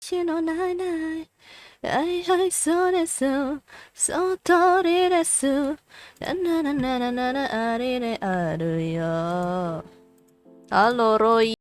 しのないないはいはいそうですその通りですなななななななありであるよハローロイ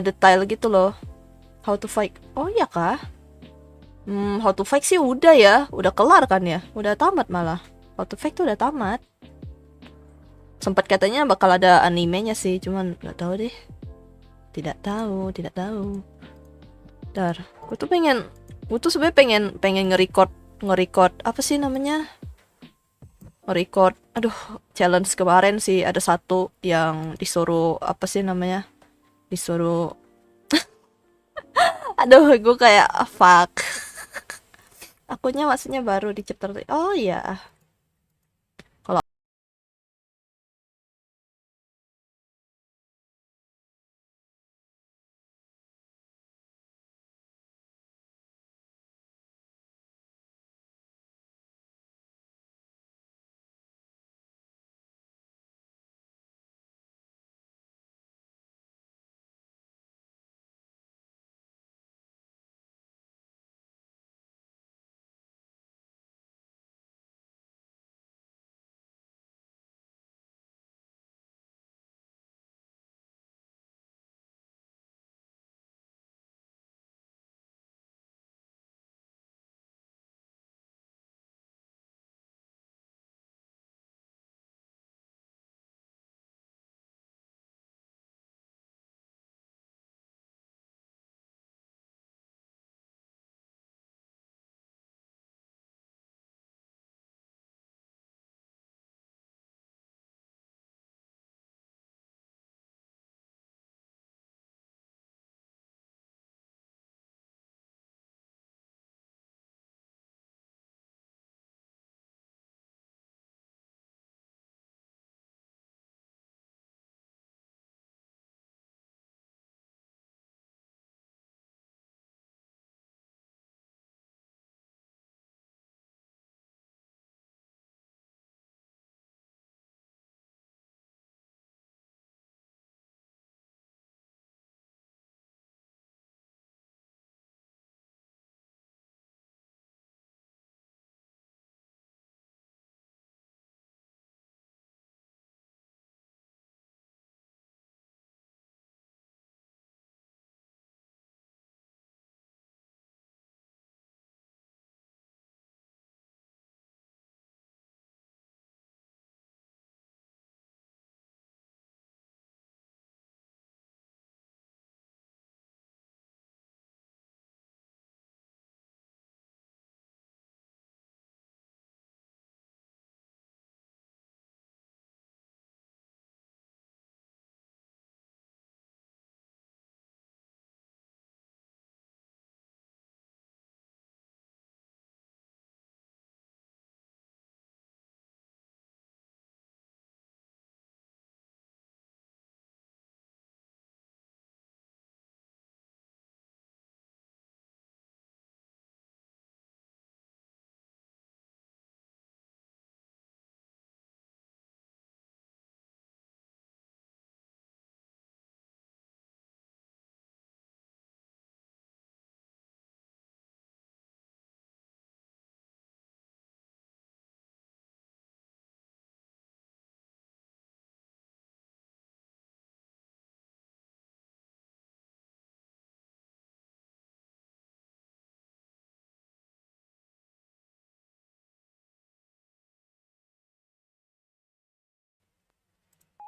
detail gitu loh. How to fight. Oh iya kah? How to fight sih udah ya, udah kelar kan ya, udah tamat malah. How to fight tuh udah tamat. Sempat katanya bakal ada animenya sih, cuman nggak tahu deh. Tidak tahu. Dar, gue tuh sebenarnya pengen nge-record apa sih namanya? Nge-record. Aduh, challenge kemarin sih ada satu yang disuruh apa sih namanya? Disuruh aduh, gue kayak fuck. Akunya maksudnya baru di chapter. Oh iya. Kalau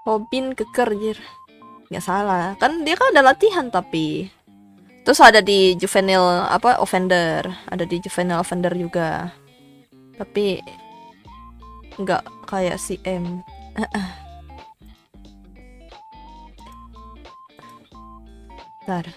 Robin keker, nggak salah kan, dia kan ada latihan tapi terus ada di juvenile apa offender, ada di juvenile offender juga, tapi nggak kayak si M. Ntar.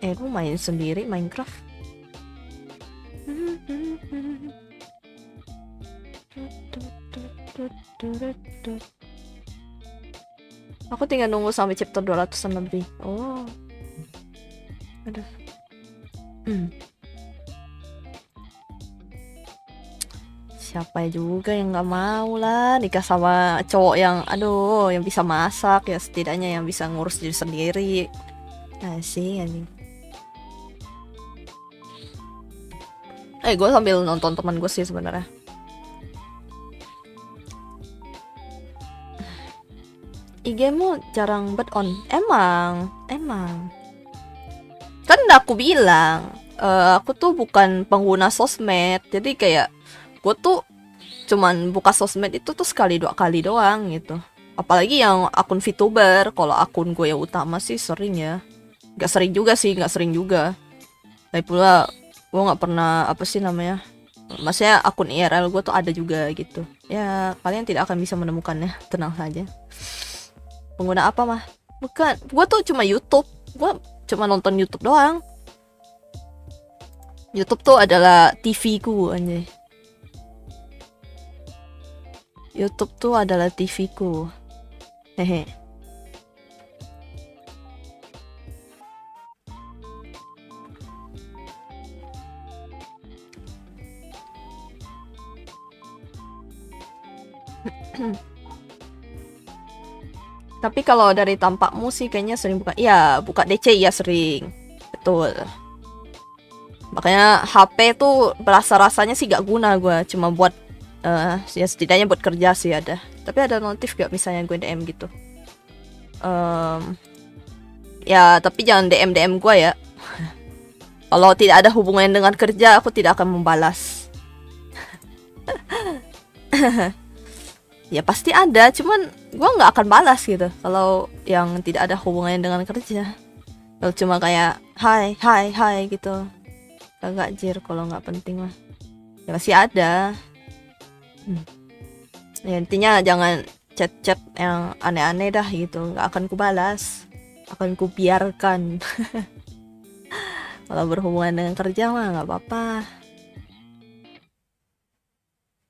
Ini lu main sendiri Minecraft? Aku tinggal nunggu sampai chapter 200-an lebih. Oh. Aduh. Siapa juga yang nggak mau lah nikah sama cowok yang aduh yang bisa masak ya, setidaknya yang bisa ngurus diri sendiri. Sih anjing. Gue sambil nonton teman gue sih sebenarnya. IG-mu jarang bet on. Emang. Kan udah aku bilang, aku tuh bukan pengguna sosmed. Jadi kayak gue tuh cuman buka sosmed itu tuh sekali 2 kali doang gitu. Apalagi yang akun VTuber. Kalau akun gue yang utama sih sering ya. Gak sering juga. Tapi pula gue gak pernah apa sih namanya. Maksudnya akun IRL gue tuh ada juga gitu. Ya kalian tidak akan bisa menemukannya. Tenang saja. Pengguna apa mah? Bukan, gue tuh cuma YouTube. Gue cuma nonton YouTube doang. YouTube tuh adalah TV ku anjay. YouTube tuh adalah TV ku. Hehe. Tapi kalau dari tampakmu sih kayaknya sering buka. Iya, buka DC ya sering. Betul. Makanya HP tuh rasanya sih gak guna gue. Cuma buat ya setidaknya buat kerja sih ada. Tapi ada notif gak misalnya gue DM gitu. Ya tapi jangan DM gue ya. Kalau tidak ada hubungan dengan kerja, aku tidak akan membalas. Ya pasti ada, cuman gue nggak akan balas gitu kalau yang tidak ada hubungannya dengan kerja. Kalau cuma kayak hai gitu, agak jir kalau nggak penting mah. Ya pasti ada. Ya, intinya jangan chat yang aneh-aneh dah gitu, nggak akan ku balas, akan ku biarkan. Kalau berhubungan dengan kerja mah nggak apa-apa.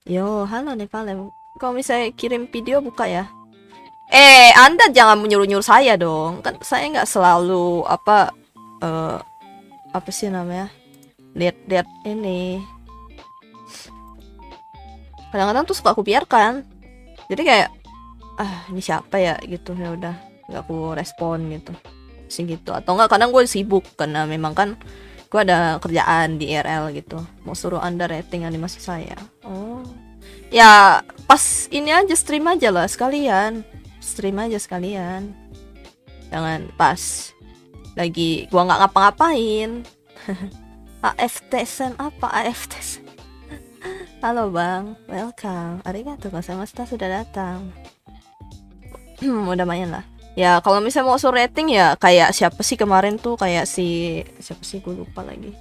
Yo, halo Nepal. Kalau misalnya kirim video buka ya. Anda jangan menyuruh-nyuruh saya dong. Kan saya nggak selalu apa sih namanya? Lihat ini. Kadang-kadang tuh suka aku biarkan. Jadi kayak ini siapa ya gitu, ya udah nggak aku respon gitu. Sih gitu. Atau enggak kadang gue sibuk karena memang kan gue ada kerjaan di IRL gitu. Mau suruh Anda rating animasi saya. Oh. Ya pas ini aja stream aja lah sekalian. Stream aja sekalian. Jangan pas lagi gua nggak ngapa-ngapain. AFTSM apa AFTSM? Halo bang, welcome. Arigatou gozaimashita sudah datang. Udah main lah. Ya kalau misalnya mau suruh rating ya kayak siapa sih kemarin tuh, kayak siapa sih gue lupa lagi.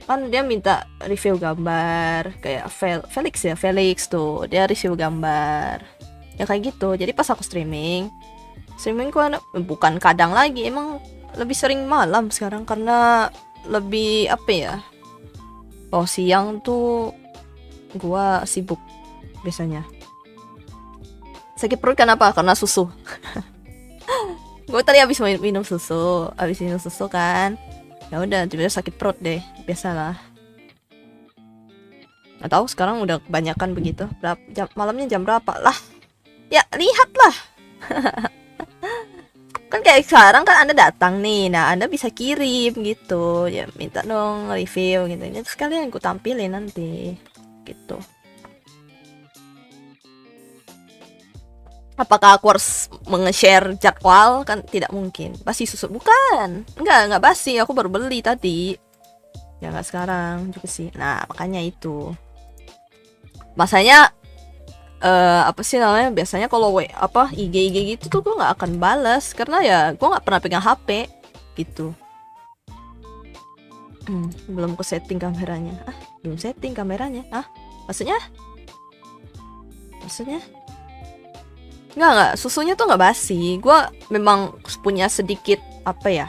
Kan dia minta review gambar kayak Felix tuh dia review gambar ya kayak gitu. Jadi pas aku streaming gua bukan kadang lagi, emang lebih sering malam sekarang karena lebih apa ya, siang tuh gua sibuk biasanya. Sakit perut kenapa? Karena susu. Gue tadi habis minum susu kan. Ya udah tiba-tiba sakit perut deh, biasalah. Nggak tahu sekarang udah kebanyakan begitu. Malamnya jam berapa lah? Ya lihatlah. Kan kayak sekarang kan Anda datang nih, nah Anda bisa kirim gitu, ya minta dong review gitu. Ini sekalian aku tampilin nanti, gitu. Apakah aku harus nge-share jadwal? Kan tidak mungkin. Basi susu bukan. Enggak basi. Aku baru beli tadi. Ya nggak sekarang juga sih. Nah, makanya itu. Masanya apa sih namanya? Biasanya kalau IG gitu tuh gue nggak akan balas karena ya gue nggak pernah pegang HP gitu. Belum ke setting kameranya. Belum setting kameranya. Maksudnya? Enggak, susunya tuh nggak basi. Gue memang punya sedikit apa ya,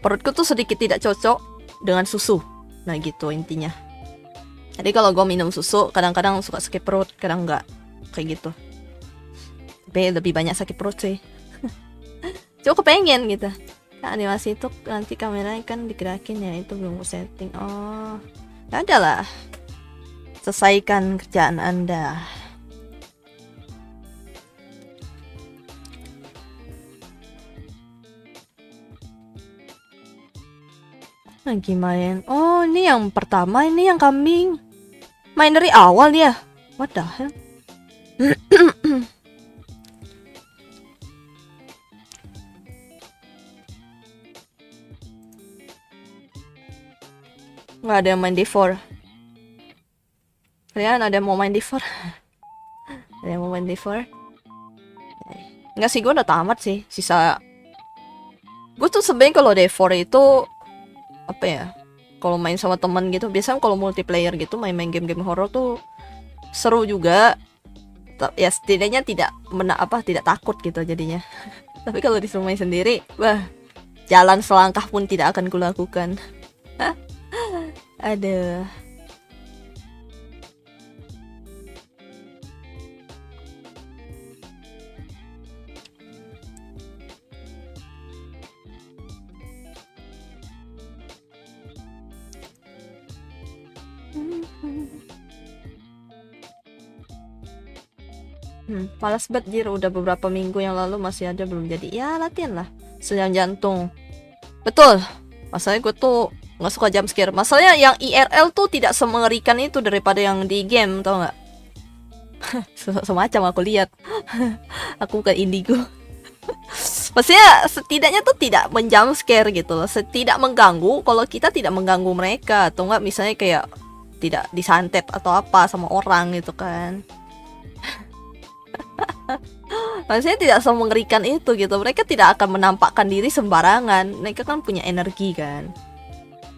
perutku tuh sedikit tidak cocok dengan susu. Nah gitu intinya. Jadi kalau gue minum susu kadang-kadang suka sakit perut, kadang enggak, kayak gitu. Tapi lebih banyak sakit perut sih. Cuma kepengen gitu. Nah, animasi itu nanti kameranya kan digerakin ya, itu belum setting. Oh, ya ada lah. Selesaikan kerjaan Anda. Lagi main. Oh, ini yang pertama, ini yang kambing. Main dari awal dia. What the hell? Nggak ada yang main D4. Kalian ada yang mau main D4? Ada yang mau main D4? Nggak sih, gue udah tamat sih. Sisa gue tuh sebenarnya kalau D4 itu apa ya? Kalau main sama teman gitu, biasanya kalau multiplayer gitu main-main game-game horror tuh seru juga. Ya setidaknya tidak tidak takut gitu jadinya. Tapi kalau disuruh main sendiri, wah, jalan selangkah pun tidak akan kulakukan. Aduh. Malas banget jir, udah beberapa minggu yang lalu masih ada belum jadi. Ya latihan lah, senyum jantung. Betul, masalahnya gue tuh nggak suka jump scare. Masalahnya yang IRL tuh tidak semengerikan itu daripada yang di game, tau nggak? Semacam aku lihat. Aku bukan indigo. Maksudnya setidaknya tuh tidak menjump scare gitu loh, tidak mengganggu kalau kita tidak mengganggu mereka, atau nggak misalnya kayak tidak disantet atau apa sama orang gitu kan. Maksudnya tidak semengerikan itu gitu. Mereka tidak akan menampakkan diri sembarangan. Mereka kan punya energi kan.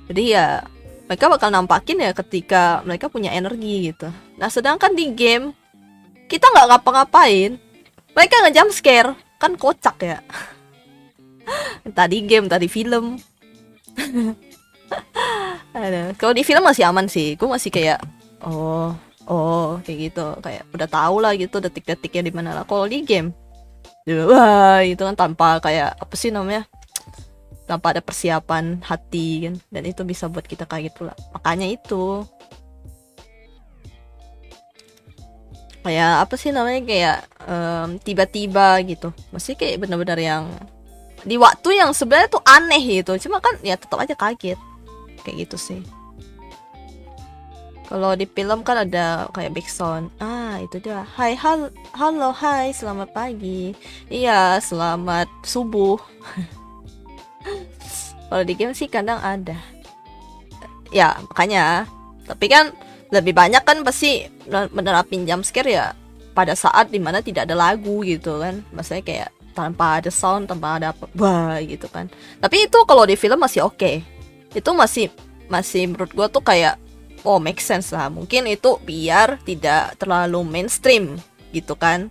Jadi ya mereka bakal nampakin ya ketika mereka punya energi gitu. Nah sedangkan di game kita nggak ngapa-ngapain, mereka nge-jump scare. Kan kocak ya. Tadi game, tadi film. Kalau di film masih aman sih. Gue masih kayak oh kayak gitu, kayak udah tahu lah gitu detik-detiknya di mana lah. Kalau di game wah itu kan tanpa kayak apa sih namanya, tanpa ada persiapan hati kan, dan itu bisa buat kita kaget pula. Makanya itu kayak apa sih namanya, kayak tiba-tiba gitu, masih kayak benar-benar yang di waktu yang sebenarnya tuh aneh gitu, cuma kan ya tetap aja kaget kayak gitu sih. Kalau di film kan ada kayak backsound. Itu dia. Hai, halo, hai, selamat pagi. Iya, selamat subuh. Kalau di game sih kadang ada. Ya, makanya. Tapi kan lebih banyak kan pasti menerapin jump scare ya pada saat dimana tidak ada lagu gitu kan. Maksudnya kayak tanpa ada sound, tanpa ada apa, wah gitu kan. Tapi itu kalau di film masih oke. Itu masih menurut gua tuh kayak make sense lah. Mungkin itu biar tidak terlalu mainstream gitu kan.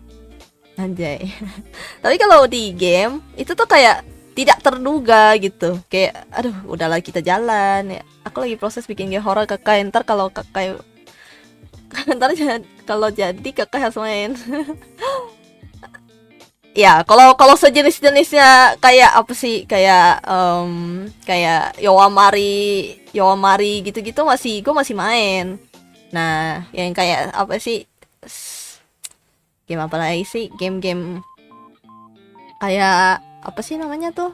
Anjay. Tapi kalau di game itu tuh kayak tidak terduga gitu. Kayak aduh, udahlah kita jalan ya. Aku lagi proses bikin game horror kakak. Ntar kalau kakak kalau jadi kakak harus main. Ya, kalau sejenis-jenisnya kayak apa sih, kayak kayak Yowamari gitu-gitu gue masih main. Nah, yang kayak apa sih, game apa lagi sih, game-game kayak apa sih namanya tuh,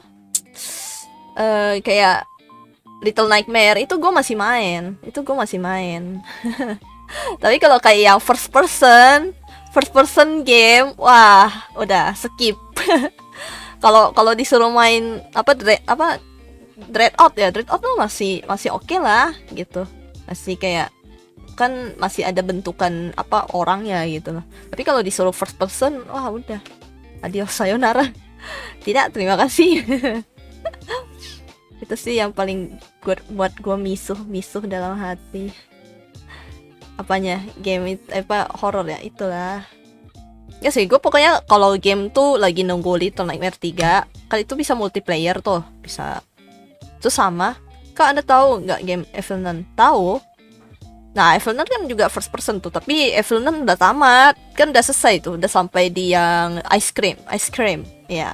kayak Little Nightmare itu gue masih main. Tapi kalau kayak yang first person game, wah udah skip. Kalau disuruh main Dreadout tuh masih oke lah gitu, masih kayak kan masih ada bentukan apa orangnya gitu loh. Tapi kalau disuruh first person, wah udah adios sayonara. Tidak, terima kasih. Itu sih yang paling buat gue misuh dalam hati. Apanya, game itu apa horor ya, itulah. Ya sih, gue pokoknya kalau game tuh lagi nunggu Little Nightmare 3. Kan itu bisa multiplayer tuh, bisa. Itu sama. Kak, Anda tahu nggak game Evil Nun? Tahu. Nah, Evil Nun kan juga first person tuh, tapi Evil Nun udah tamat. Kan udah selesai tuh, udah sampai di yang ice cream. Ya,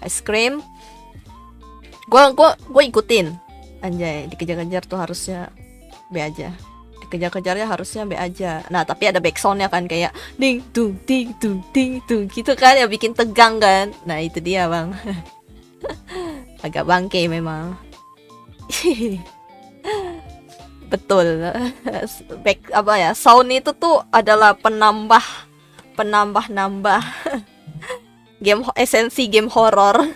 ice cream. Gue ikutin. Anjay, dikejar-kejar tuh harusnya be aja. kejar-kejarnya harusnya B aja. Nah tapi ada backsoundnya kan, kayak ding tung ting tung ting tung gitu kan, ya bikin tegang kan. Nah itu dia bang. Agak bangke memang. Betul. Back apa ya, sound itu tuh adalah penambah game, esensi game horror.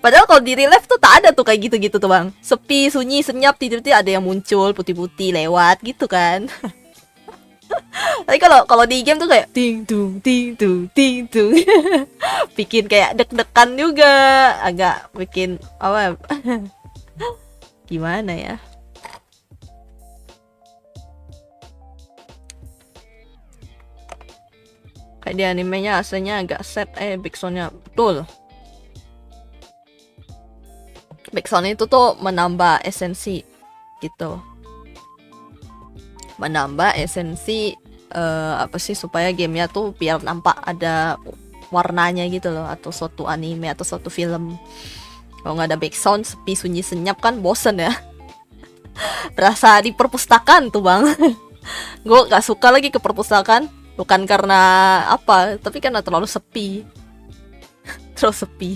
Padahal kalau di real life tuh tak ada tuh kayak gitu-gitu tuh bang. Sepi, sunyi, senyap, tiba-tiba ada yang muncul putih-putih lewat gitu kan. Tapi kalau di game tuh kayak ting tung ting tung ting tung. Bikin kayak deg-degan juga, agak bikin apa? Gimana ya? Kayak di animenya aslinya agak set, backsoundnya betul. Backsound itu tuh menambah esensi gitu. Menambah esensi apa sih, supaya gamenya tuh biar nampak ada warnanya gitu loh, atau suatu anime atau suatu film. Kalau nggak ada backsound, sepi, sunyi, senyap kan bosen ya. Berasa di perpustakaan tuh bang. Gue nggak suka lagi ke perpustakaan. Bukan karena apa, tapi karena terlalu sepi. Terlalu sepi.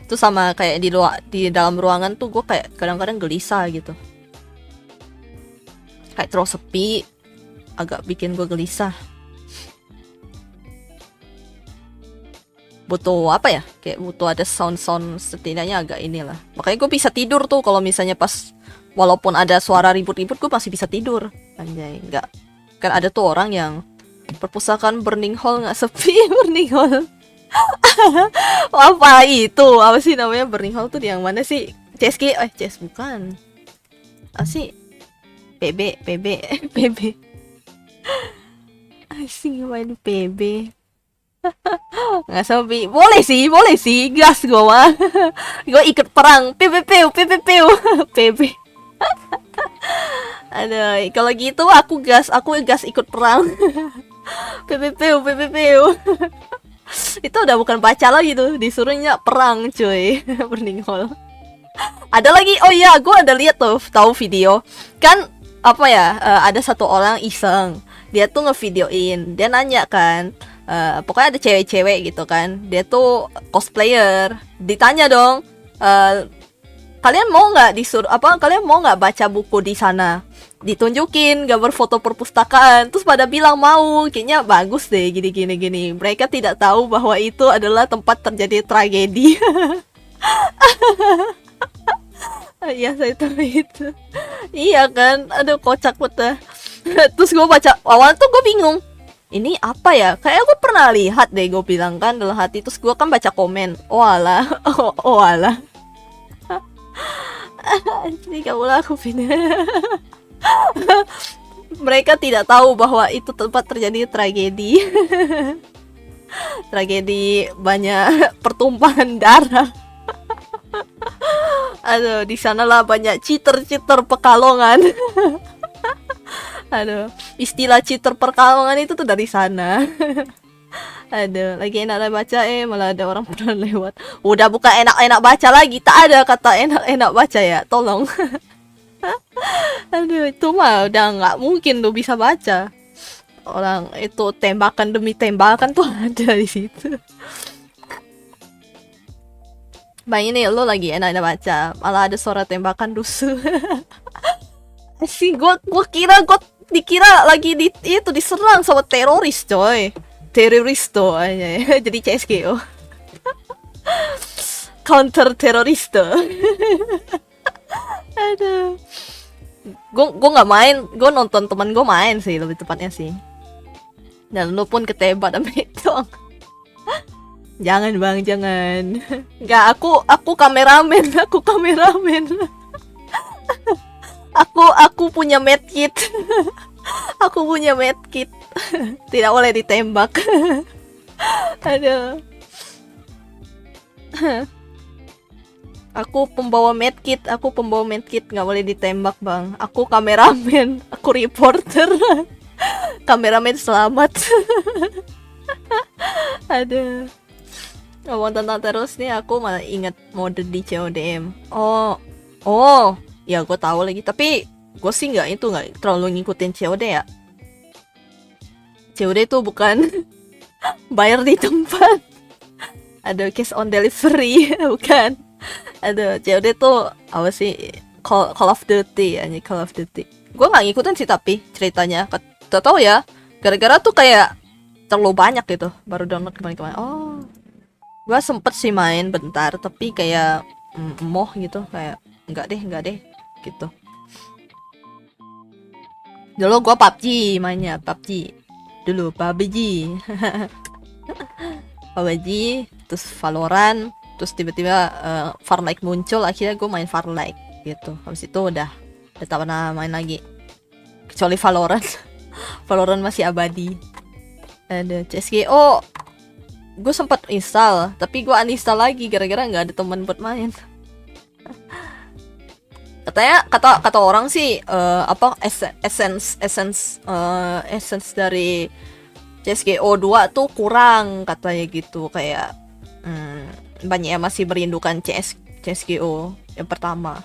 Itu sama kayak di dalam ruangan tuh gue kayak kadang-kadang gelisah gitu. Kayak terlalu sepi, agak bikin gue gelisah. Butuh apa ya? Kayak butuh ada sound-sound setidaknya agak inilah. Makanya gue bisa tidur tuh kalau misalnya pas, walaupun ada suara ribut-ribut gue masih bisa tidur. Anjay, enggak. Kan ada tuh orang yang perpustakaan Burning Hall nggak sepi. Burning Hall. Apa itu? Apa sih namanya Burning Hall tuh, di yang mana sih? CSG? CS bukan. Apa sih? PB. Asing main PB. Nggak sepi. Boleh sih. Gas gue mah. Gue ikut perang. PB. Ada, kalau gitu aku gas ikut perang. PPPU. Itu udah bukan baca lagi tuh, disuruhnya perang cuy. Burning Hall. Ada lagi, oh iya, gue ada lihat tuh, tahu video kan apa ya, ada satu orang iseng, dia tuh ngevideoin, dia nanya kan, pokoknya ada cewek-cewek gitu kan, dia tuh cosplayer, ditanya dong, kalian mau nggak baca buku di sana? Ditunjukin gambar foto perpustakaan, terus pada bilang mau, kayaknya bagus deh gini. Mereka tidak tahu bahwa itu adalah tempat terjadi tragedi. Iya, saya tahu itu. Iya kan, aduh kocak banget. Terus gue baca, awal tuh gue bingung, ini apa ya? Kayak gue pernah lihat deh, gue bilang kan dalam hati. Terus gue kan baca komen, oh alah. Jadi kamu lakuin. Mereka tidak tahu bahwa itu tempat terjadi tragedi. Tragedi, banyak pertumpahan darah. Aduh, di sanalah banyak cheater Pekalongan. Aduh, istilah cheater Pekalongan itu tuh dari sana. Aduh, lagi enak baca, malah ada orang pernah lewat. Udah bukan enak baca lagi, tak ada kata enak baca ya, tolong. Aduh, itu mah udah nggak mungkin tuh bisa baca. Orang itu tembakan demi tembakan tuh ada di situ. Bang, ini lo lagi enak baca, malah ada suara tembakan rusuh. Sih, gua dikira lagi itu diserang sama teroris, coy. Teroris tuh aja. Jadi CSGO. Counter teroris tuh. Aduh. Gue nggak main, gue nonton teman gue main sih, lebih tepatnya sih. Dan lu pun ketembak sama itu. Jangan bang, jangan. Nggak, aku kameramen. Aku punya medkit. Aku punya medkit. Tidak boleh ditembak. Aduh. Aku pembawa medkit, nggak boleh ditembak bang. Aku kameramen, aku reporter. Kameramen selamat. Aduh. Ngomong tentang terus nih, aku malah inget mode di CODM. Oh, ya gue tahu lagi. Tapi gue sih nggak terlalu ngikutin COD ya. COD itu bukan bayar di tempat, ada cash on delivery bukan. Ada COD tuh apa sih, Call of Duty ya, Call of Duty. Gue nggak ngikutin sih, tapi ceritanya gak tau ya, gara-gara tuh kayak terlalu banyak gitu baru download kemarin. Oh, gue sempet sih main bentar, tapi kayak emoh gitu, kayak enggak deh gitu. Dulu gue PUBG mainnya, PUBG dulu, PUBG PUBG, terus Valorant, terus tiba-tiba Farlight muncul, akhirnya gue main Farlight gitu. Habis itu udah tak pernah main lagi kecuali Valorant. Valorant masih abadi. Ada CSGO, gue sempat install, tapi gue uninstall lagi gara-gara nggak ada teman buat main. Katanya kata orang sih apa essence dari CSGO 2 tuh kurang katanya gitu, kayak banyak yang masih merindukan CSGO yang pertama.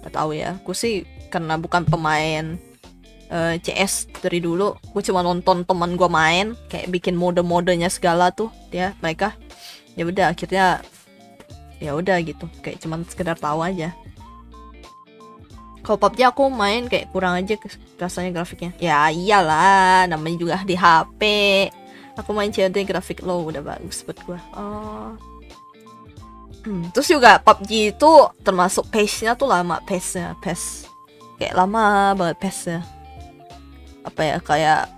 Gak tahu ya, gue sih karena bukan pemain CS dari dulu, gue cuma nonton teman gue main kayak bikin mode-modenya segala tuh ya mereka. Ya udah akhirnya ya udah gitu, kayak cuman sekedar tahu aja. Kalau PUBG aku main kayak kurang aja rasanya grafiknya. Ya iyalah, namanya juga di HP. Aku main COD grafik low udah bagus buat gua. Oh. Terus juga PUBG itu termasuk pace-nya tuh lama, pace kayak lama banget pace-nya. Apa ya, kayak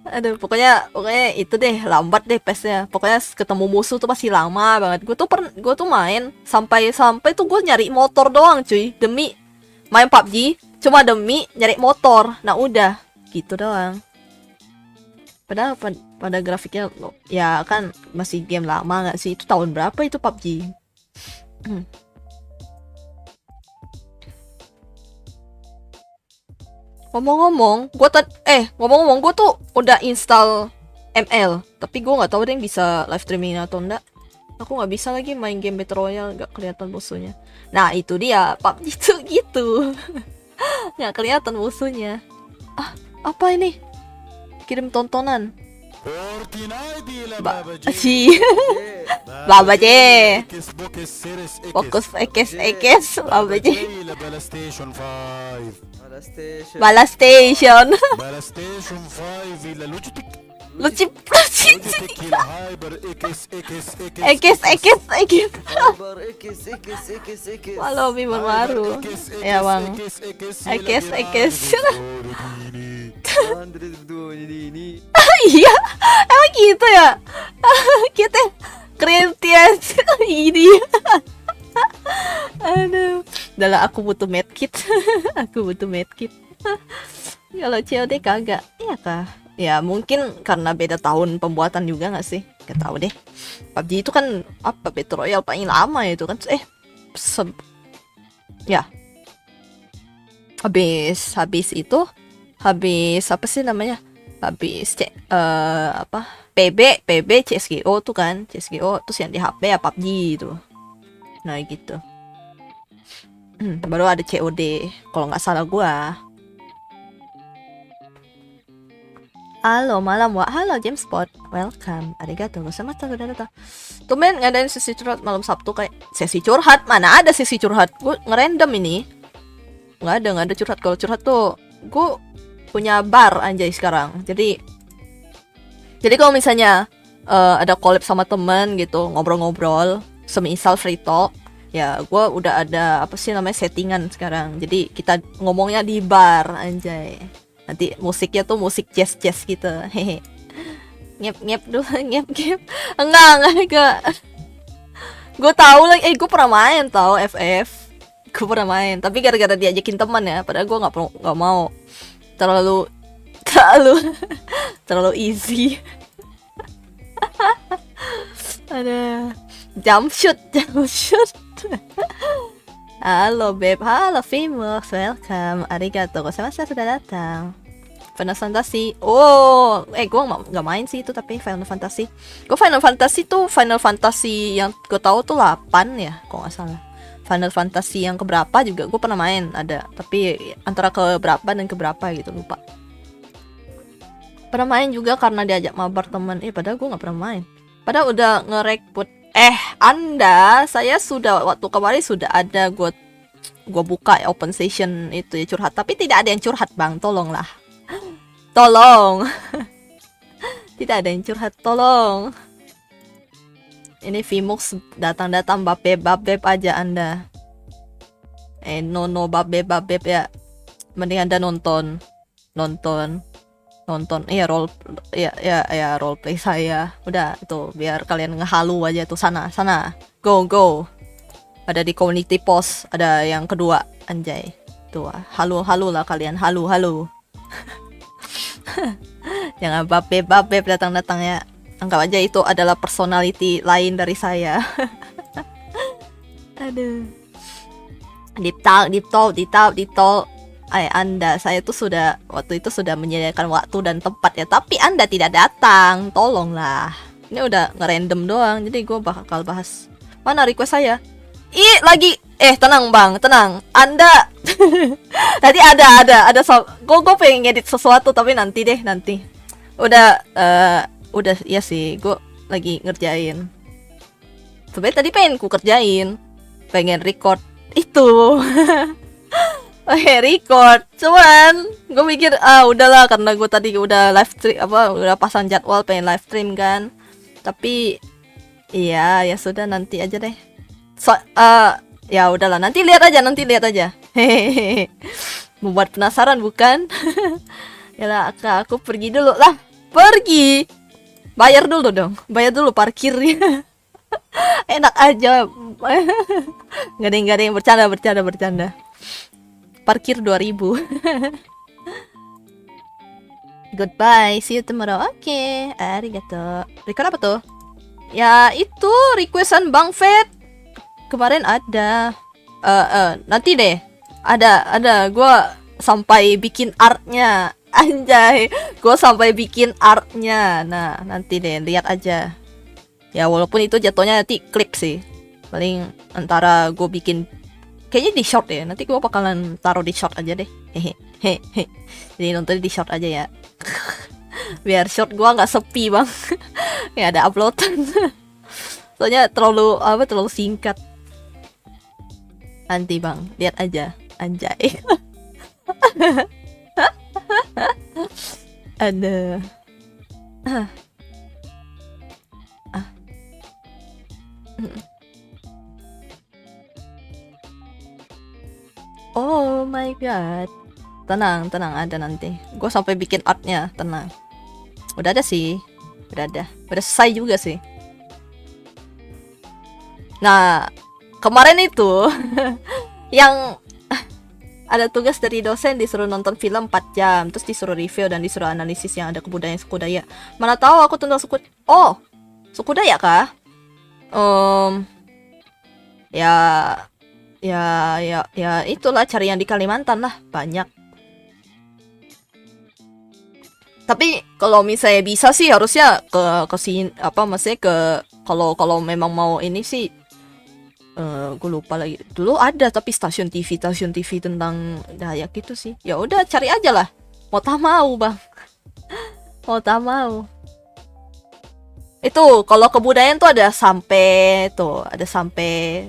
aduh, pokoknya itu deh, lambat deh pace-nya. Pokoknya ketemu musuh tuh pasti lama banget. Gue tuh main sampai tuh gue nyari motor doang cuy, demi main PUBG, cuma demi nyari motor. Nah udah gitu doang. Padahal pada grafiknya ya kan masih game lama nggak sih? Itu tahun berapa itu PUBG? Ngomong-ngomong, gue tuh udah install ML, tapi gue nggak tahu deh bisa live streaming atau enggak. Aku nggak bisa lagi main game Battle Royale, nggak kelihatan musuhnya. Nah itu dia, PUBG tuh gitu, nggak kelihatan musuhnya. Ah, apa ini? Kirim tontonan. Babaje. Fokus ekes Babaje. Bala Station. Lucu. Ekes. Walau bimur baru. Ya bang. Ekes. Iya, emang gitu ya. Kita Christian ini. Aduh, dalam aku butuh medkit. Kalau COD kagak, iya kah? Ya mungkin karena beda tahun pembuatan juga nggak sih? Gak tahu deh. PUBG itu kan apa, Battle Royale paling lama itu kan? Ya. Habis itu apa sih namanya? Habis PB CSGO tuh kan, CSGO terus yang di HP ya PUBG itu. Nah gitu. Baru ada COD kalau nggak salah gua. Halo malam wa, halo Jamespot, welcome, arigato gozaimasu sudah datang. Tumben ngadain sesi curhat malam Sabtu, kayak sesi curhat, mana ada sesi curhat, gue ngerandom ini. Nggak ada curhat. Kalau curhat tuh gue punya bar anjay sekarang. Jadi kalau misalnya ada collab sama temen gitu, ngobrol-ngobrol, semisal free talk, ya gue udah ada apa sih namanya settingan sekarang. Jadi kita ngomongnya di bar anjay. Nanti musiknya tuh musik jazz gitu. Hehe. Ngep dulu, ngep. Enggak. Gue tahu lagi, gue pernah main tahu FF. Gue pernah main, tapi gara-gara diajakin teman ya, padahal gue nggak mau. Terlalu easy. Ada jump shoot. Halo Beb, halo Famous, welcome, arigato gozaimasu sudah datang. Final Fantasy, gue nggak main sih itu, tapi Final Fantasy. Gue Final Fantasy yang gue tahu tuh 8 ya, kok nggak salah. Final Fantasy yang keberapa juga gue pernah main, ada. Tapi antara keberapa dan keberapa gitu, lupa. Pernah main juga karena diajak mabar temen. Padahal gue gak pernah main. Padahal udah nge-rekrut. Anda, saya sudah, waktu kemarin sudah ada gue buka open session itu ya, curhat. Tapi tidak ada yang curhat bang, tolonglah. Tolong. Tidak ada yang curhat, tolong. Ini Vmux datang-datang babeb aja Anda. No babeb ya. Mending Anda nonton. Iya role play saya. Udah itu biar kalian ngehalu aja tuh sana. Go. Ada di community post, ada yang kedua, anjay. Tuh, halu lah kalian, halu. Jangan babeb datang ya. Anggap aja itu adalah personality lain dari saya. Aduh. Deep talk. Anda, saya tuh sudah waktu itu sudah menyediakan waktu dan tempat ya, tapi Anda tidak datang. Tolonglah. Ini udah ngerandom doang, jadi gue bakal bahas. Mana request saya? Lagi. Tenang bang, tenang. Anda. Tadi ada. Gue pengen ngedit sesuatu tapi nanti. Udah ya sih, gue lagi ngerjain. Sebenernya tadi pengen ku kerjain, pengen record itu. Record, cuman gue mikir udahlah karena gue tadi udah live stream udah pasang jadwal pengen live stream kan. Tapi ya sudah nanti aja deh. Ya udahlah, nanti lihat aja. Hehehe. Membuat penasaran bukan? Yalah, aku pergi dulu lah. Pergi. Bayar dulu parkirnya. Enak aja. Gak ada yang bercanda. Parkir 2.000. Goodbye, see you tomorrow. Oke, arigato. Record apa tuh? Ya itu requestan Bang Fed. Kemarin ada. Nanti deh. Ada. Gua sampai bikin artnya. Anjay, gue sampai bikin artnya. Nah, nanti deh, lihat aja. Ya, walaupun itu jatuhnya nanti klip sih. Paling antara gue bikin, kayaknya di short ya. Nanti gue bakalan taruh di short aja deh. Hehehe. Jadi nonton di short aja ya. Biar short gue nggak sepi bang. Ya ada uploadan. Soalnya terlalu singkat. Nanti bang, lihat aja. Anjay. Ada. Oh my god. Tenang, ada nanti. Gue sampai bikin artnya, tenang. Udah ada sih. Udah selesai juga sih. Nah, kemarin itu yang ada tugas dari dosen, disuruh nonton film 4 jam, terus disuruh review dan disuruh analisis yang ada kebudayaan suku Dayak. Mana tahu aku tentang suku Dayak kah? Ya itulah, cari yang di Kalimantan lah, banyak. Tapi kalau misalnya bisa sih harusnya ke sini maksudnya kalau memang mau ini sih. Gue lupa lagi. Dulu ada tapi stasiun TV tentang Dayak gitu sih. Ya udah cari aja lah. Mau tak mau bang. Mau tak mau. Itu kalau kebudayaan tuh ada sampai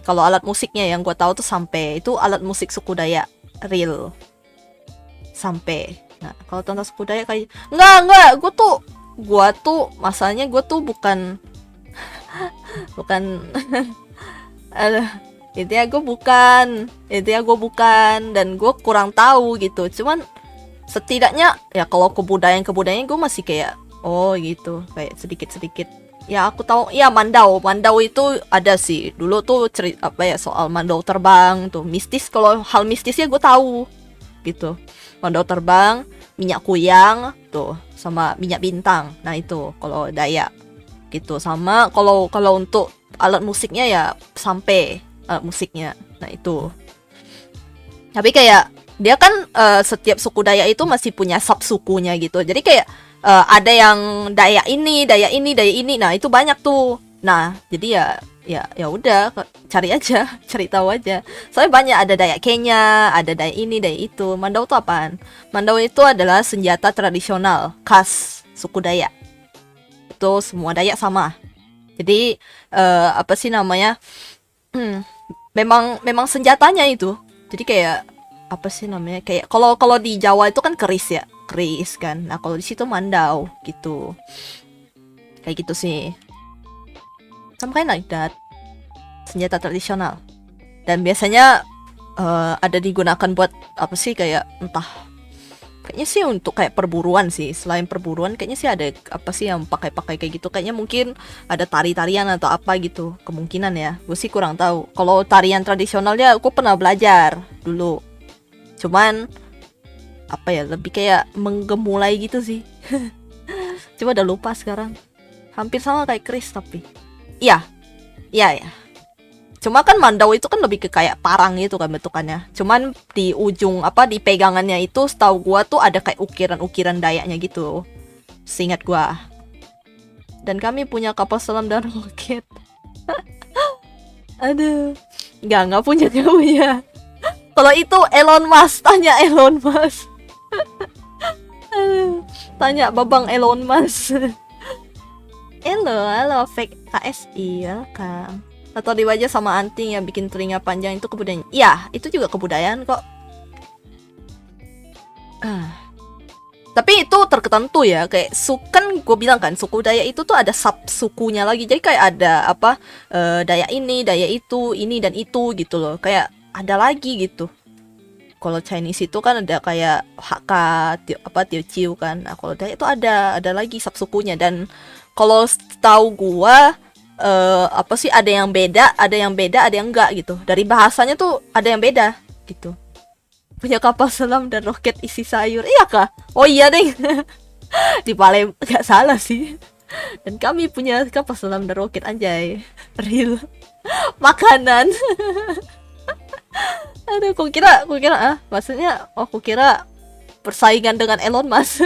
kalau alat musiknya yang gue tahu tuh sampai itu alat musik suku Dayak real. Sampai. Nah kalau tentang suku Dayak kayak enggak. Gue tuh masalahnya gue tuh bukan intinya gue bukan dan gue kurang tahu gitu. Cuman setidaknya ya kalau kebudayaan gue masih kayak gitu, kayak sedikit ya aku tahu. Ya Mandau itu ada sih dulu tuh cerita soal Mandau terbang tuh mistis. Kalau hal mistisnya gue tahu gitu. Mandau terbang, minyak kuyang tuh, sama minyak bintang. Nah itu kalau Dayak gitu. Sama kalau untuk alat musiknya ya sampai alat musiknya. Nah itu. Tapi kayak dia kan setiap suku Dayak itu masih punya sub-sukunya gitu. Jadi kayak ada yang Dayak ini. Nah itu banyak tuh. Nah jadi ya ya udah cari aja, cari tahu aja. Soalnya banyak, ada Dayak Kenya, ada Dayak ini, Dayak itu. Mandau tuh apaan? Mandau itu adalah senjata tradisional khas suku Dayak. Itu semua Dayak sama. Jadi apa sih namanya? memang senjatanya itu. Jadi kayak apa sih namanya? Kayak kalau di Jawa itu kan keris ya, keris kan. Nah kalau di situ mandau gitu. Kayak gitu sih. Some kind like that. Senjata tradisional. Dan biasanya ada digunakan buat apa sih, kayak entah, kayaknya sih untuk kayak perburuan sih. Selain perburuan kayaknya sih ada apa sih yang pakai-pakai kayak gitu. Kayaknya mungkin ada tari-tarian atau apa gitu. Kemungkinan ya. Gue sih kurang tahu. Kalau tarian tradisionalnya aku pernah belajar dulu. Cuman apa ya, lebih kayak menggemulai gitu sih. Coba udah lupa sekarang. Hampir sama kayak keris tapi. Iya. Iya ya. Cuma kan mandau itu kan lebih ke kayak parang gitu kan bentukannya. Cuman di ujung apa, di pegangannya itu setahu gua tuh ada kayak ukiran-ukiran Dayaknya gitu. Seingat gua. Dan kami punya kapal selam dan roket. Aduh. Nggak punya, nggak punya. Kalau itu Elon Musk, tanya Elon Musk. Aduh. Tanya Babang Elon Musk. Halo, fake KSI, welcome. Atau di wajah sama anting yang bikin telinga panjang itu kebudayaan. Iya, itu juga kebudayaan kok. Tapi itu tertentu ya, kayak kan gue bilang kan suku Dayak itu tuh ada sub sukunya lagi. Jadi kayak ada apa, Dayak ini, Dayak itu, ini dan itu gitu loh. Kayak ada lagi gitu. Kalau Chinese itu kan ada kayak Hakka, Teochew kan. Nah, kalau Dayak itu ada lagi sub sukunya. Dan kalau tahu gua apa sih, ada yang beda, ada yang enggak gitu. Dari bahasanya tuh ada yang beda gitu. Punya kapal selam dan roket isi sayur. Iya kah? Oh iya deh. Di Palembang nggak salah sih. Dan kami punya kapal selam dan roket, anjay. Real. Makanan. Aduh, aku kira maksudnya aku kira persaingan dengan Elon Musk.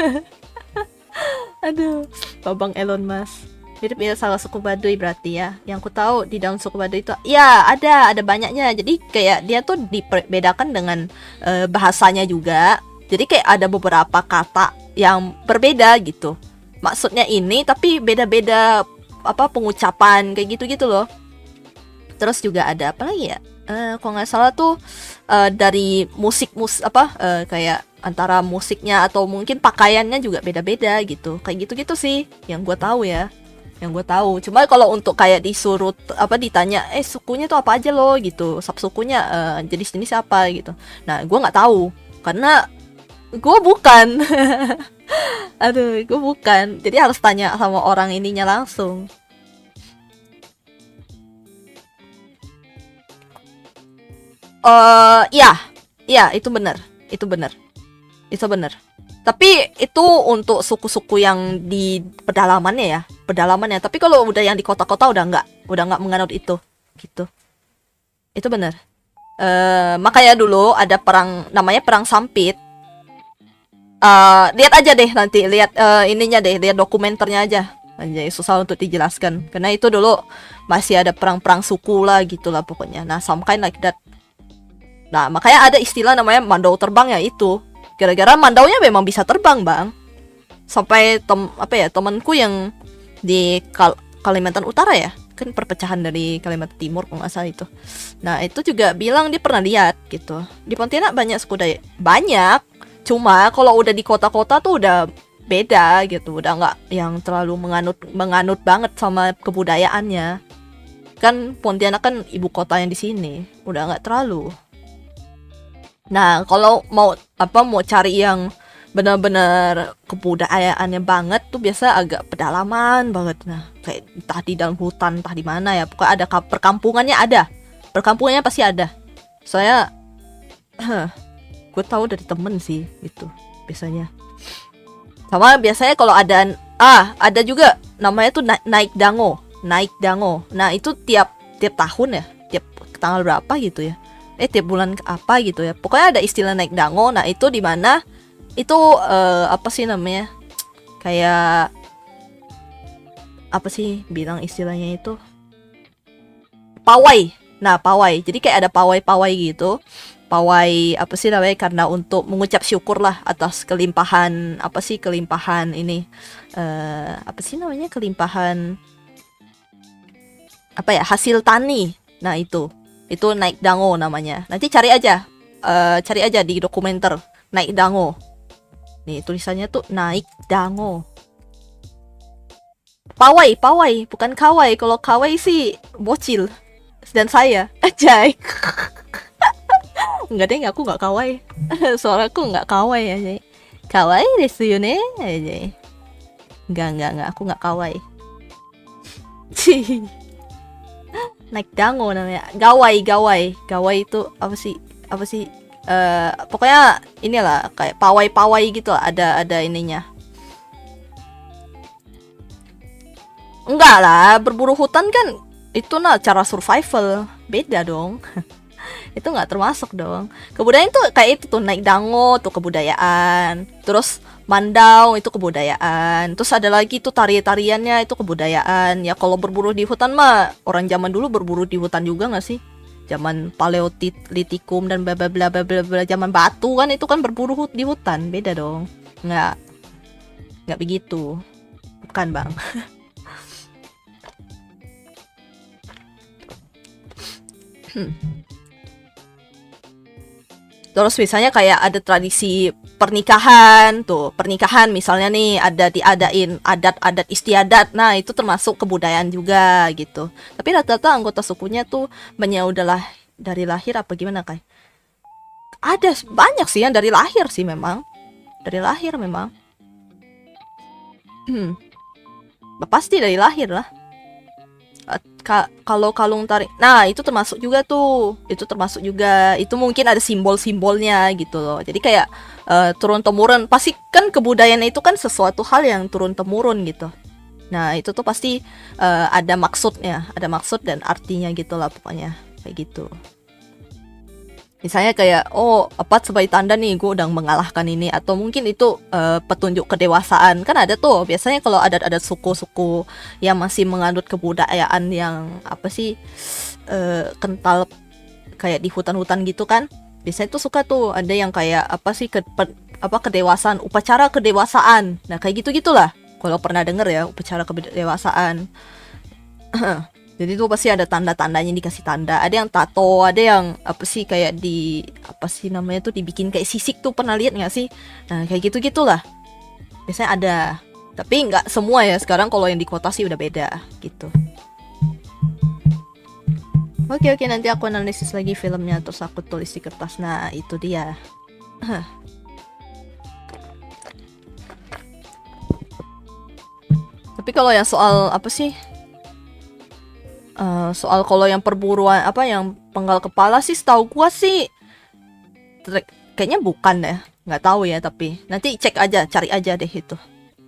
Aduh, Babang Elon Musk. Mirip salah suku Baduy berarti ya. Yang ku tahu di dalam suku Baduy itu ya ada banyaknya. Jadi kayak dia tuh dibedakan dengan bahasanya juga. Jadi kayak ada beberapa kata yang berbeda gitu. Maksudnya ini tapi beda-beda apa pengucapan kayak gitu-gitu loh. Terus juga ada apa lagi ya? Kalau nggak salah tuh dari musik kayak antara musiknya atau mungkin pakaiannya juga beda-beda gitu. Kayak gitu-gitu sih yang gue tahu ya. Yang gue tahu. Cuma kalau untuk kayak disuruh ditanya, sukunya tuh apa aja lo gitu, subsukunya jenis-jenis apa gitu. Nah, gue nggak tahu karena gue bukan. Aduh, gue bukan. Jadi harus tanya sama orang ininya langsung. Iya, itu benar. Tapi itu untuk suku-suku yang di pedalamannya. Tapi kalau udah yang di kota-kota udah nggak menganut itu, gitu. Itu benar. Makanya dulu ada perang namanya perang Sampit. Lihat aja deh nanti, lihat ininya deh, lihat dokumenternya aja. Anjay, susah untuk dijelaskan. Karena itu dulu masih ada perang-perang suku lah gitulah pokoknya. Nah, some kind like that. Nah, makanya ada istilah namanya mandau terbang ya itu. Gara-gara mandaunya memang bisa terbang, Bang. Sampai temanku yang di Kalimantan Utara ya. Kan perpecahan dari Kalimantan Timur kalau nggak salah itu. Nah, itu juga bilang dia pernah lihat gitu. Di Pontianak banyak suku Dayak. Banyak. Cuma kalau udah di kota-kota tuh udah beda gitu. Udah nggak yang terlalu menganut banget sama kebudayaannya. Kan Pontianak kan ibu kota yang di sini. Udah nggak terlalu. Nah, kalau mau cari yang benar-benar kebudayaannya banget tuh biasa agak pedalaman banget. Nah, kayak entah di dalam hutan, entah di mana ya. Pokoknya ada perkampungannya ada. Perkampungannya pasti ada. Soalnya gue tahu dari temen sih gitu biasanya. Sama biasanya kalau ada juga namanya tuh naik dango. Nah, itu tiap tahun ya, tiap tanggal berapa gitu ya. Tiap bulan apa gitu ya. Pokoknya ada istilah naik dango. Nah, itu di mana itu apa sih namanya? Kayak apa sih bilang istilahnya itu? pawai. Nah, pawai. Jadi kayak ada pawai-pawai gitu. Pawai apa sih namanya, karena untuk mengucap syukur lah atas kelimpahan, apa sih, kelimpahan ini, apa sih namanya, kelimpahan apa ya, hasil tani. Nah, itu naik dango namanya. Nanti cari aja di dokumenter naik dango. Nih tulisannya tuh naik dango. Pawai, pawai, bukan kawai. Kalau kawai sih bocil. Dan saya, ajay. Enggak deh, aku nggak kawai. Soalnya aku nggak kawai aja. Kawai desu yo ne, ajay. Enggak, aku nggak kawai. Naik dango namanya. Gawai itu apa sih? Apa sih? Pokoknya inilah kayak pawai-pawai gitu lah, ada ininya. Enggak lah, berburu hutan kan itu nah cara survival. Beda dong. Itu nggak termasuk dong. Kebudayaan tuh kayak itu tuh, naik dango tuh kebudayaan. Terus mandau itu kebudayaan. Terus ada lagi tuh tari-tariannya itu kebudayaan. Ya kalau berburu di hutan mah orang zaman dulu berburu di hutan juga nggak sih? Zaman paleolitikum dan bla bla bla bla bla bla, zaman batu kan itu kan berburu di hutan. Beda dong. Nggak begitu. Bukan, Bang. Terus misalnya kayak ada tradisi pernikahan tuh, pernikahan misalnya nih ada diadain adat-adat istiadat, nah itu termasuk kebudayaan juga gitu. Tapi rata-rata anggota sukunya tuh udah dari lahir apa gimana kayak? Ada banyak sih yang dari lahir sih memang, dari lahir memang. Pasti dari lahir lah. Kalau kalung tarik, nah itu termasuk juga tuh, itu termasuk juga, itu mungkin ada simbol-simbolnya gitu loh. Jadi kayak turun temurun, pasti kan kebudayaan itu kan sesuatu hal yang turun temurun gitu. Nah itu tuh pasti ada maksudnya, ada maksud dan artinya gitu lah pokoknya kayak gitu. Misalnya kayak, oh apa, sebagai tanda nih gue udah mengalahkan ini, atau mungkin itu petunjuk kedewasaan. Kan ada tuh biasanya kalau adat-adat suku-suku yang masih menganut kebudayaan yang apa sih, kental kayak di hutan-hutan gitu kan. Biasanya tuh suka tuh ada yang kayak apa sih, kedewasaan, upacara kedewasaan. Nah kayak gitu-gitulah. Kalau pernah denger ya upacara kedewasaan. Jadi tuh pasti ada tanda-tandanya, dikasih tanda. Ada yang tato, ada yang apa sih kayak di apa sih namanya tuh, dibikin kayak sisik tuh, pernah lihat nggak sih? Nah kayak gitu-gitulah. Biasanya ada. Tapi nggak semua ya. Sekarang kalau yang di kota sih udah beda gitu. Oke, nanti aku analisis lagi filmnya terus aku tulis di kertas. Nah itu dia. Tapi kalau yang soal apa sih? Soal kalau yang perburuan apa yang penggal kepala sih, setahu gua sih kayaknya bukan deh, nggak tahu ya, tapi nanti cek aja, cari aja deh itu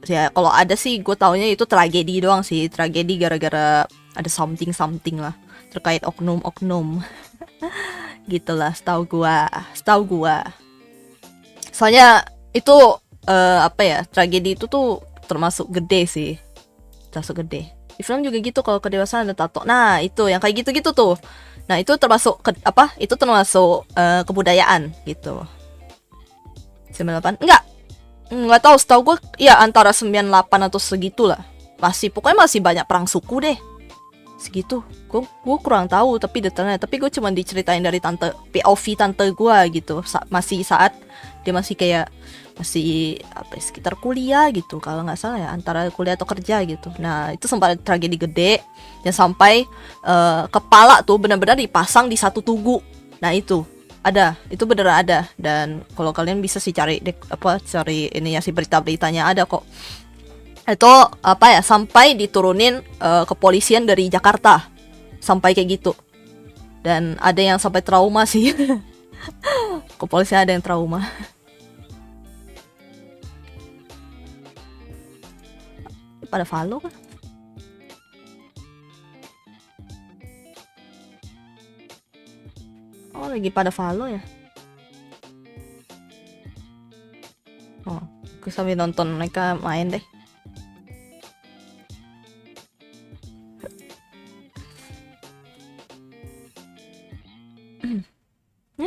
ya. Kalau ada sih gue taunya itu tragedi doang sih, tragedi gara-gara ada something lah terkait oknum gitulah, setahu gua soalnya itu apa ya, tragedi itu tuh termasuk gede sih, termasuk gede. Di film juga gitu, kalau kedewasaan ada tato. Nah, itu yang kayak gitu-gitu tuh. Nah, itu termasuk apa? Itu termasuk kebudayaan gitu. 98? Enggak tahu, setahu gue ya antara 98 atau segitulah. Pokoknya masih banyak perang suku deh. Segitu. Gue kurang tahu tapi detailnya. Tapi gue cuma diceritain dari POV tante gue gitu. Masih saat dia masih kayak masih apa sekitar kuliah gitu kalau nggak salah ya, antara kuliah atau kerja gitu. Nah itu sempat tragedi gede yang sampai kepala tuh benar-benar dipasang di satu tugu. Nah itu beneran ada, dan kalau kalian bisa sih cari ini ya, si berita-beritanya ada kok. Itu apa ya, sampai diturunin kepolisian dari Jakarta sampai kayak gitu, dan ada yang sampai trauma sih. Kepolisian ada yang trauma. Pada follow kan? Oh lagi pada follow ya? Oh, aku sambil nonton mereka main deh.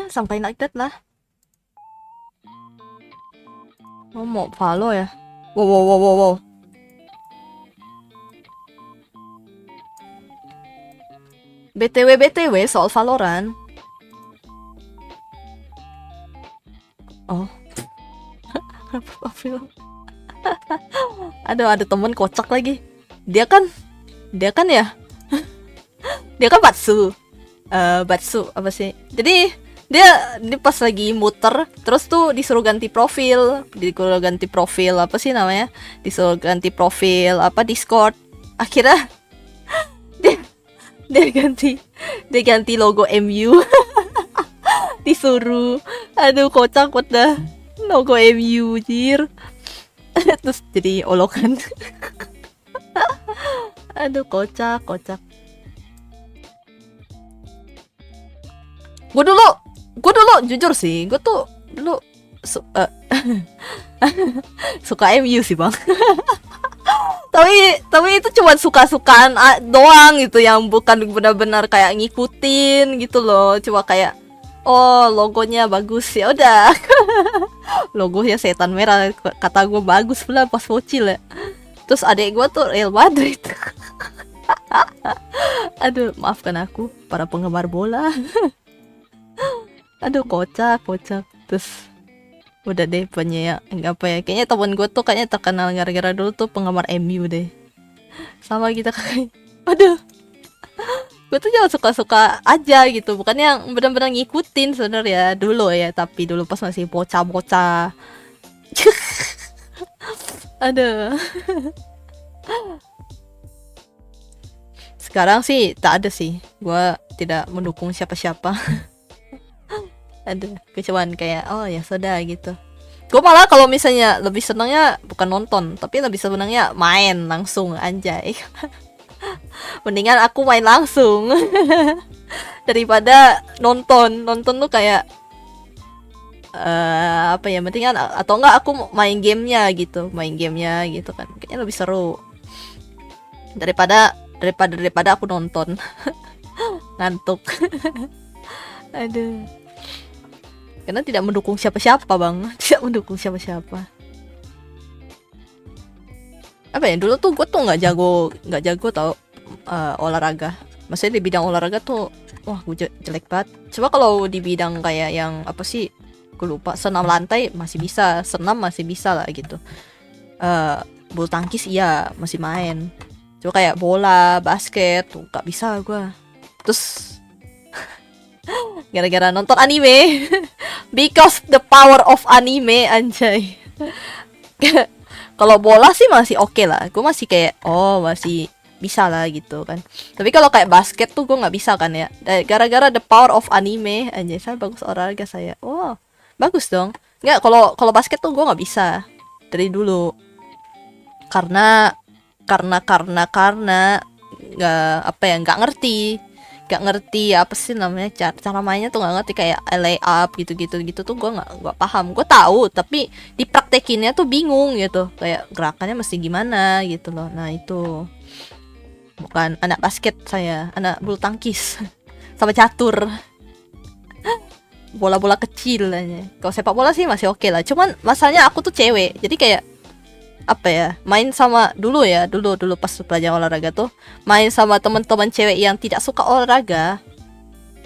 Ya, something like that lah. Oh, mau follow ya? Wow. BTW soal Valorant. Oh. Aduh, ada temen kocak lagi. Dia kan ya. Dia kan Batsu apa sih? Jadi dia pas lagi muter terus tuh disuruh ganti profil apa sih namanya, disuruh ganti profil apa Discord. Akhirnya dia ganti logo MU. Disuruh, aduh kocak banget dah, logo MU jir. Terus jadi olokan. Aduh kocak. Gue dulu jujur sih, gue tuh dulu suka MU sih bang. tapi itu cuma suka-sukaan doang gitu, yang bukan benar-benar kayak ngikutin gitu loh. Cuma kayak oh logonya bagus ya udah. Logonya setan merah, kata gue bagus pula pas bocil ya. Terus adek gue tuh Real Madrid. Aduh maafkan aku para penggemar bola. Aduh kocak. Terus udah deh punya ya, apa ya, kayaknya temen gue tuh kayaknya terkenal gara-gara dulu tuh penggemar MU deh. Sama kita kayak aduh, gue tuh jangan suka-suka aja gitu, bukan yang benar-benar ngikutin sebenarnya dulu ya, tapi dulu pas masih bocah-bocah. Aduh. Sekarang sih tak ada sih, gue tidak mendukung siapa-siapa. Aduh, cuman kayak oh ya sudah gitu. Gue malah kalau misalnya lebih senangnya bukan nonton, tapi lebih senangnya main langsung anjay. Mendingan aku main langsung daripada nonton tuh kayak apa ya, mendingan atau enggak aku main gamenya gitu kan, kayaknya lebih seru daripada aku nonton. Ngantuk. Aduh. Karena tidak mendukung siapa-siapa bang. Tidak mendukung siapa-siapa. Apa ya, dulu tuh gue tuh nggak jago tau olahraga. Maksudnya di bidang olahraga tuh wah gue jelek banget. Coba kalau di bidang kayak yang apa sih, gue lupa, senam lantai masih bisa, senam masih bisa lah gitu. Bulu tangkis iya masih main. Coba kayak bola, basket tuh nggak bisa gue. Terus gara-gara nonton anime. Because the power of anime anjay. Kalau bola sih masih oke lah, gue masih kayak oh masih bisa lah gitu kan. Tapi kalau kayak basket tuh gue nggak bisa kan ya, gara-gara the power of anime anjay. Saya bagus olahraga saya, oh bagus dong. Nggak, kalau basket tuh gue nggak bisa dari dulu karena nggak apa ya, nggak ngerti apa sih namanya, cara mainnya tuh nggak ngerti, kayak lay up gitu tuh gue nggak paham. Gue tahu tapi dipraktekinnya tuh bingung gitu, kayak gerakannya mesti gimana gitu loh. Nah itu bukan anak basket, saya anak bulu tangkis sama catur. Bola-bola kecil aja. Kalau sepak bola sih masih oke lah, cuman masalahnya aku tuh cewek, jadi kayak apa ya, main sama dulu pas pelajaran olahraga tuh main sama teman-teman cewek yang tidak suka olahraga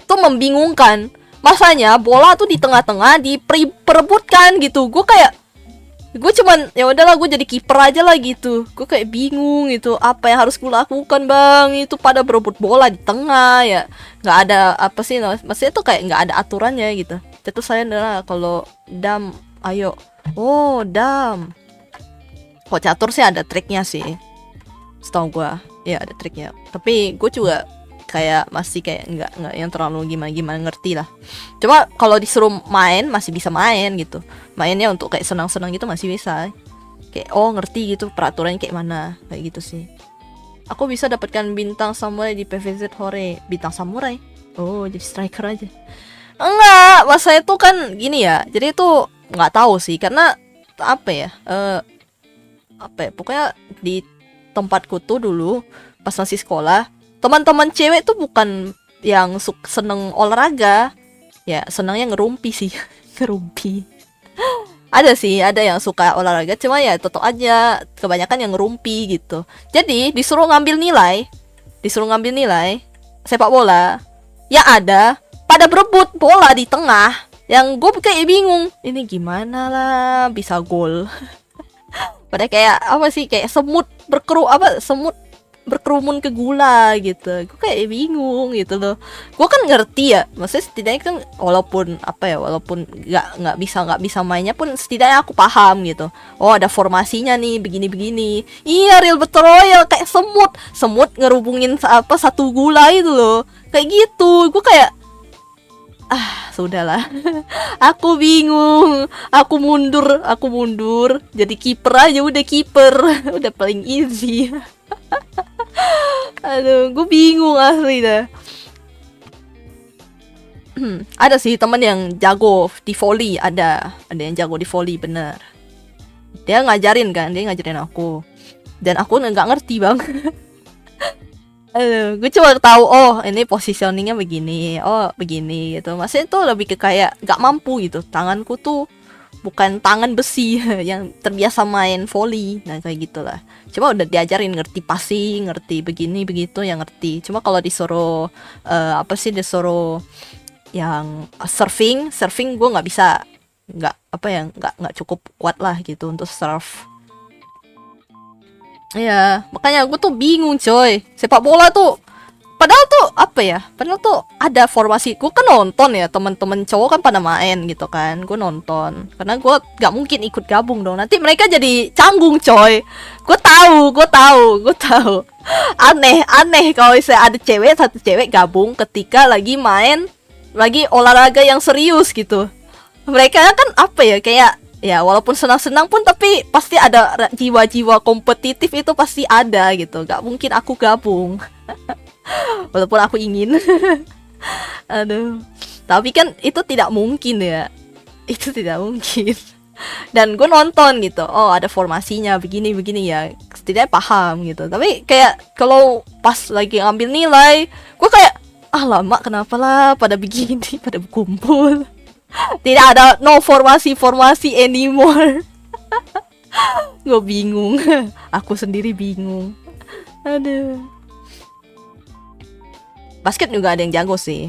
tuh membingungkan. Masanya bola tuh di tengah-tengah diperebutkan gitu. Gue cuman ya udahlah, gue jadi kiper aja lah gitu. Gue kayak bingung gitu, apa yang harus gue lakukan bang, itu pada berebut bola di tengah ya, nggak ada apa sih maksudnya tuh kayak nggak ada aturannya gitu. Itu saya adalah kalau dam ayo dam. Kok catur sih ada triknya sih, setahu gue ya ada triknya. Tapi gue juga kayak masih kayak nggak yang terlalu gimana ngerti lah. Cuma kalau disuruh main masih bisa main gitu, mainnya untuk kayak senang-senang gitu masih bisa. Kayak oh ngerti gitu peraturannya kayak mana, kayak gitu sih. Aku bisa dapatkan bintang samurai di PVZ Hore. Bintang samurai? Oh jadi striker aja? Enggak, masa itu kan gini ya. Jadi itu nggak tahu sih, karena apa ya? Pokoknya di tempatku tuh dulu pas masih sekolah, teman-teman cewek tuh bukan yang seneng olahraga, ya senangnya ngerumpi sih. Ngerumpi. Ada sih, ada yang suka olahraga, cuma ya tetap aja kebanyakan yang ngerumpi gitu. Jadi disuruh ngambil nilai sepak bola, yang ada pada berebut bola di tengah. Yang gue kayak bingung, ini gimana lah bisa gol. Pada kayak apa sih, kayak semut berkerumun ke gula gitu. Gue kayak bingung gitu loh. Gue kan ngerti ya, maksudnya setidaknya kan walaupun nggak bisa mainnya pun setidaknya aku paham gitu. Oh ada formasinya nih begini. Iya real betul royal kayak semut ngerubungin satu gula itu loh. Kayak gitu. Gue kayak sudahlah. Aku bingung. Aku mundur. Jadi kiper aja udah kiper. Udah paling easy. Aduh, gue bingung asli dah. Ada sih teman yang jago di volley, ada yang jago di volley bener. Dia ngajarin aku. Dan aku nggak ngerti bang. Aduh, gue cuma tahu ini positioningnya begini, begini gitu. Maksudnya tuh lebih ke kayak nggak mampu gitu. Tanganku tuh bukan tangan besi yang terbiasa main volley, nah kayak gitulah. Cuma udah diajarin ngerti passing, ngerti begini begitu yang ngerti. Cuma kalau disuruh disuruh yang surfing gue nggak bisa, nggak cukup kuat lah gitu untuk surf. Ya makanya gue tuh bingung coy, sepak bola tuh padahal tuh ada formasi. Gue kan nonton ya, teman-teman cowok kan pada main gitu kan, gue nonton karena gue gak mungkin ikut gabung dong, nanti mereka jadi canggung coy. Gue tahu aneh kalau misalnya ada satu cewek gabung ketika lagi olahraga yang serius gitu. Mereka kan kayak ya walaupun senang-senang pun tapi pasti ada jiwa-jiwa kompetitif, itu pasti ada gitu. Gak mungkin aku gabung. Walaupun aku ingin. Aduh. Tapi kan itu tidak mungkin ya. Itu tidak mungkin. Dan gue nonton gitu. Oh, ada formasinya begini ya. Setidaknya paham gitu. Tapi kayak kalau pas lagi ngambil nilai, gue kayak lama kenapa lah pada begini, pada berkumpul. Tidak ada formasi anymore. Gue bingung. Aku sendiri bingung. Aduh. Basket juga ada yang jago sih.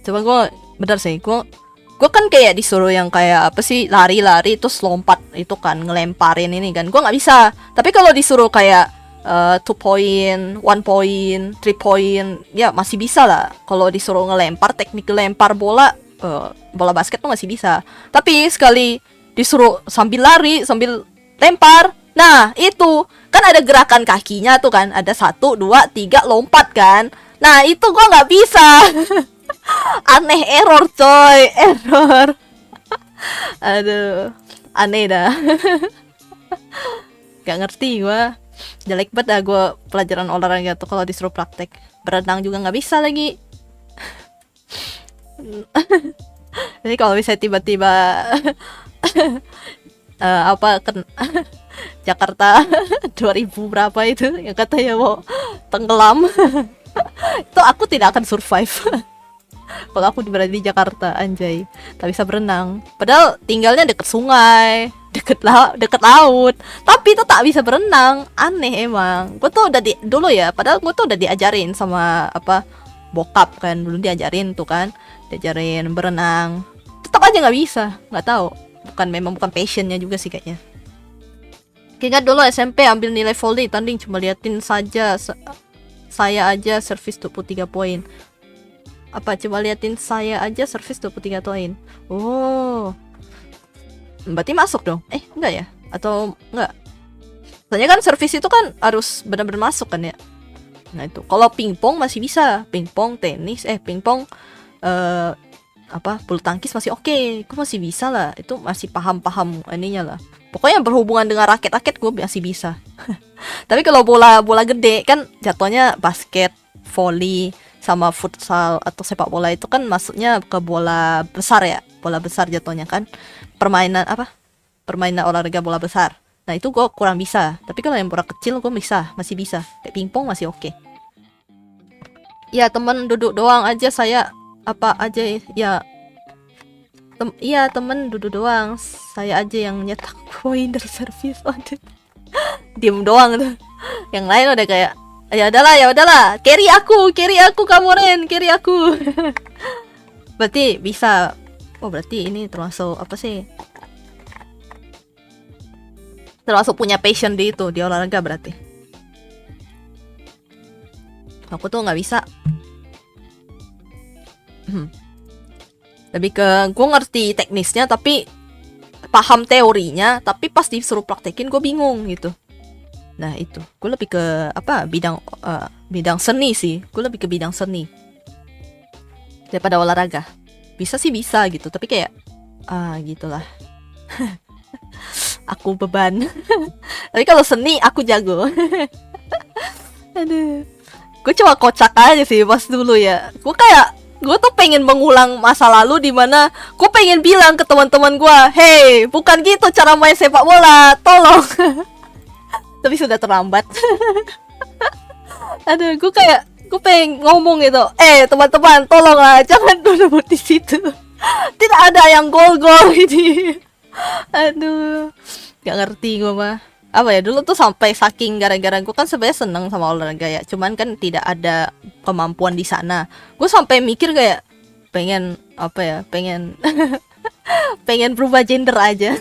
Coba gue kan kayak disuruh yang kayak lari-lari terus lompat itu kan, ngelemparin ini kan. Gue nggak bisa. Tapi kalau disuruh kayak 2 point, 1 point, 3 point, ya masih bisa lah. Kalau disuruh ngelempar, teknik lempar bola basket tuh masih bisa. Tapi sekali disuruh sambil lari, sambil lempar, nah itu kan ada gerakan kakinya tuh kan, ada 1, 2, 3 lompat kan. Nah itu gua nggak bisa. Aneh, error coy, error. Aduh, aneh dah. Gak ngerti gua. Jelek banget dah gua pelajaran olahraga tuh kalau disuruh praktek. Berenang juga nggak bisa lagi. Jadi kalau bisa tiba-tiba Jakarta 2000 berapa itu yang katanya mau tenggelam. Itu aku tidak akan survive. Kalau aku berada di Jakarta, anjay, tak bisa berenang. Padahal tinggalnya deket sungai, deket laut, tapi itu tak bisa berenang. Aneh emang. Gue tuh udah dulu ya, padahal gue tuh udah diajarin sama bokap kan, dulu diajarin berenang. Tetap aja nggak bisa, nggak tahu. Bukan passionnya juga sih kayaknya. Ingat dulu SMP ambil nilai volley tanding cuma liatin saja. Saya aja servis 23 poin. Coba liatin saya aja servis 23 poin. Oh. Berarti masuk dong. Enggak ya? Atau enggak? Soalnya kan servis itu kan harus benar-benar masuk kan ya. Nah itu. Kalau pingpong masih bisa. Pingpong, tenis, pingpong bulu tangkis masih oke. Gue masih bisa lah. Itu masih paham ininya lah. Pokoknya berhubungan dengan raket-raket gue masih bisa. Tapi kalau bola gede kan jatuhnya basket, volley, sama futsal atau sepak bola itu kan masuknya ke bola besar ya. Bola besar jatuhnya kan. Permainan olahraga bola besar. Nah itu gue kurang bisa. Tapi kalau yang bola kecil gue masih bisa. Kayak pingpong masih oke. Ya temen duduk doang aja saya aja ya Iya temen duduk doang, saya aja yang nyetak poin dari service audit. Diem doang tuh, yang lain udah kayak ya udahlah, carry aku kamu Ren, carry aku. Berarti bisa. Oh berarti ini termasuk apa sih, termasuk punya passion di itu, di olahraga berarti. Aku tuh nggak bisa. Lebih ke gue ngerti teknisnya tapi paham teorinya, tapi pas disuruh praktekin gue bingung gitu. Nah itu gue lebih ke apa, bidang seni sih, gue lebih ke bidang seni daripada olahraga. Bisa sih bisa gitu, tapi kayak gitulah. Aku beban. Tapi kalau seni aku jago. Aduh, gue cuma kocak aja sih pas dulu ya. Gue tuh pengen mengulang masa lalu di mana gue pengen bilang ke teman-teman gue, hey, bukan gitu cara main sepak bola, tolong. Tapi sudah terlambat. Aduh, gue pengen ngomong gitu, teman-teman, tolonglah, jangan duduk di situ. Tidak ada yang gol-gol ini. Aduh, gak ngerti gue mah. Apa ya, dulu tuh sampai saking gara-gara gue kan sebenarnya seneng sama olahraga ya, cuman kan tidak ada kemampuan di sana. Gue sampai mikir kayak pengen apa ya, pengen pengen berubah gender aja.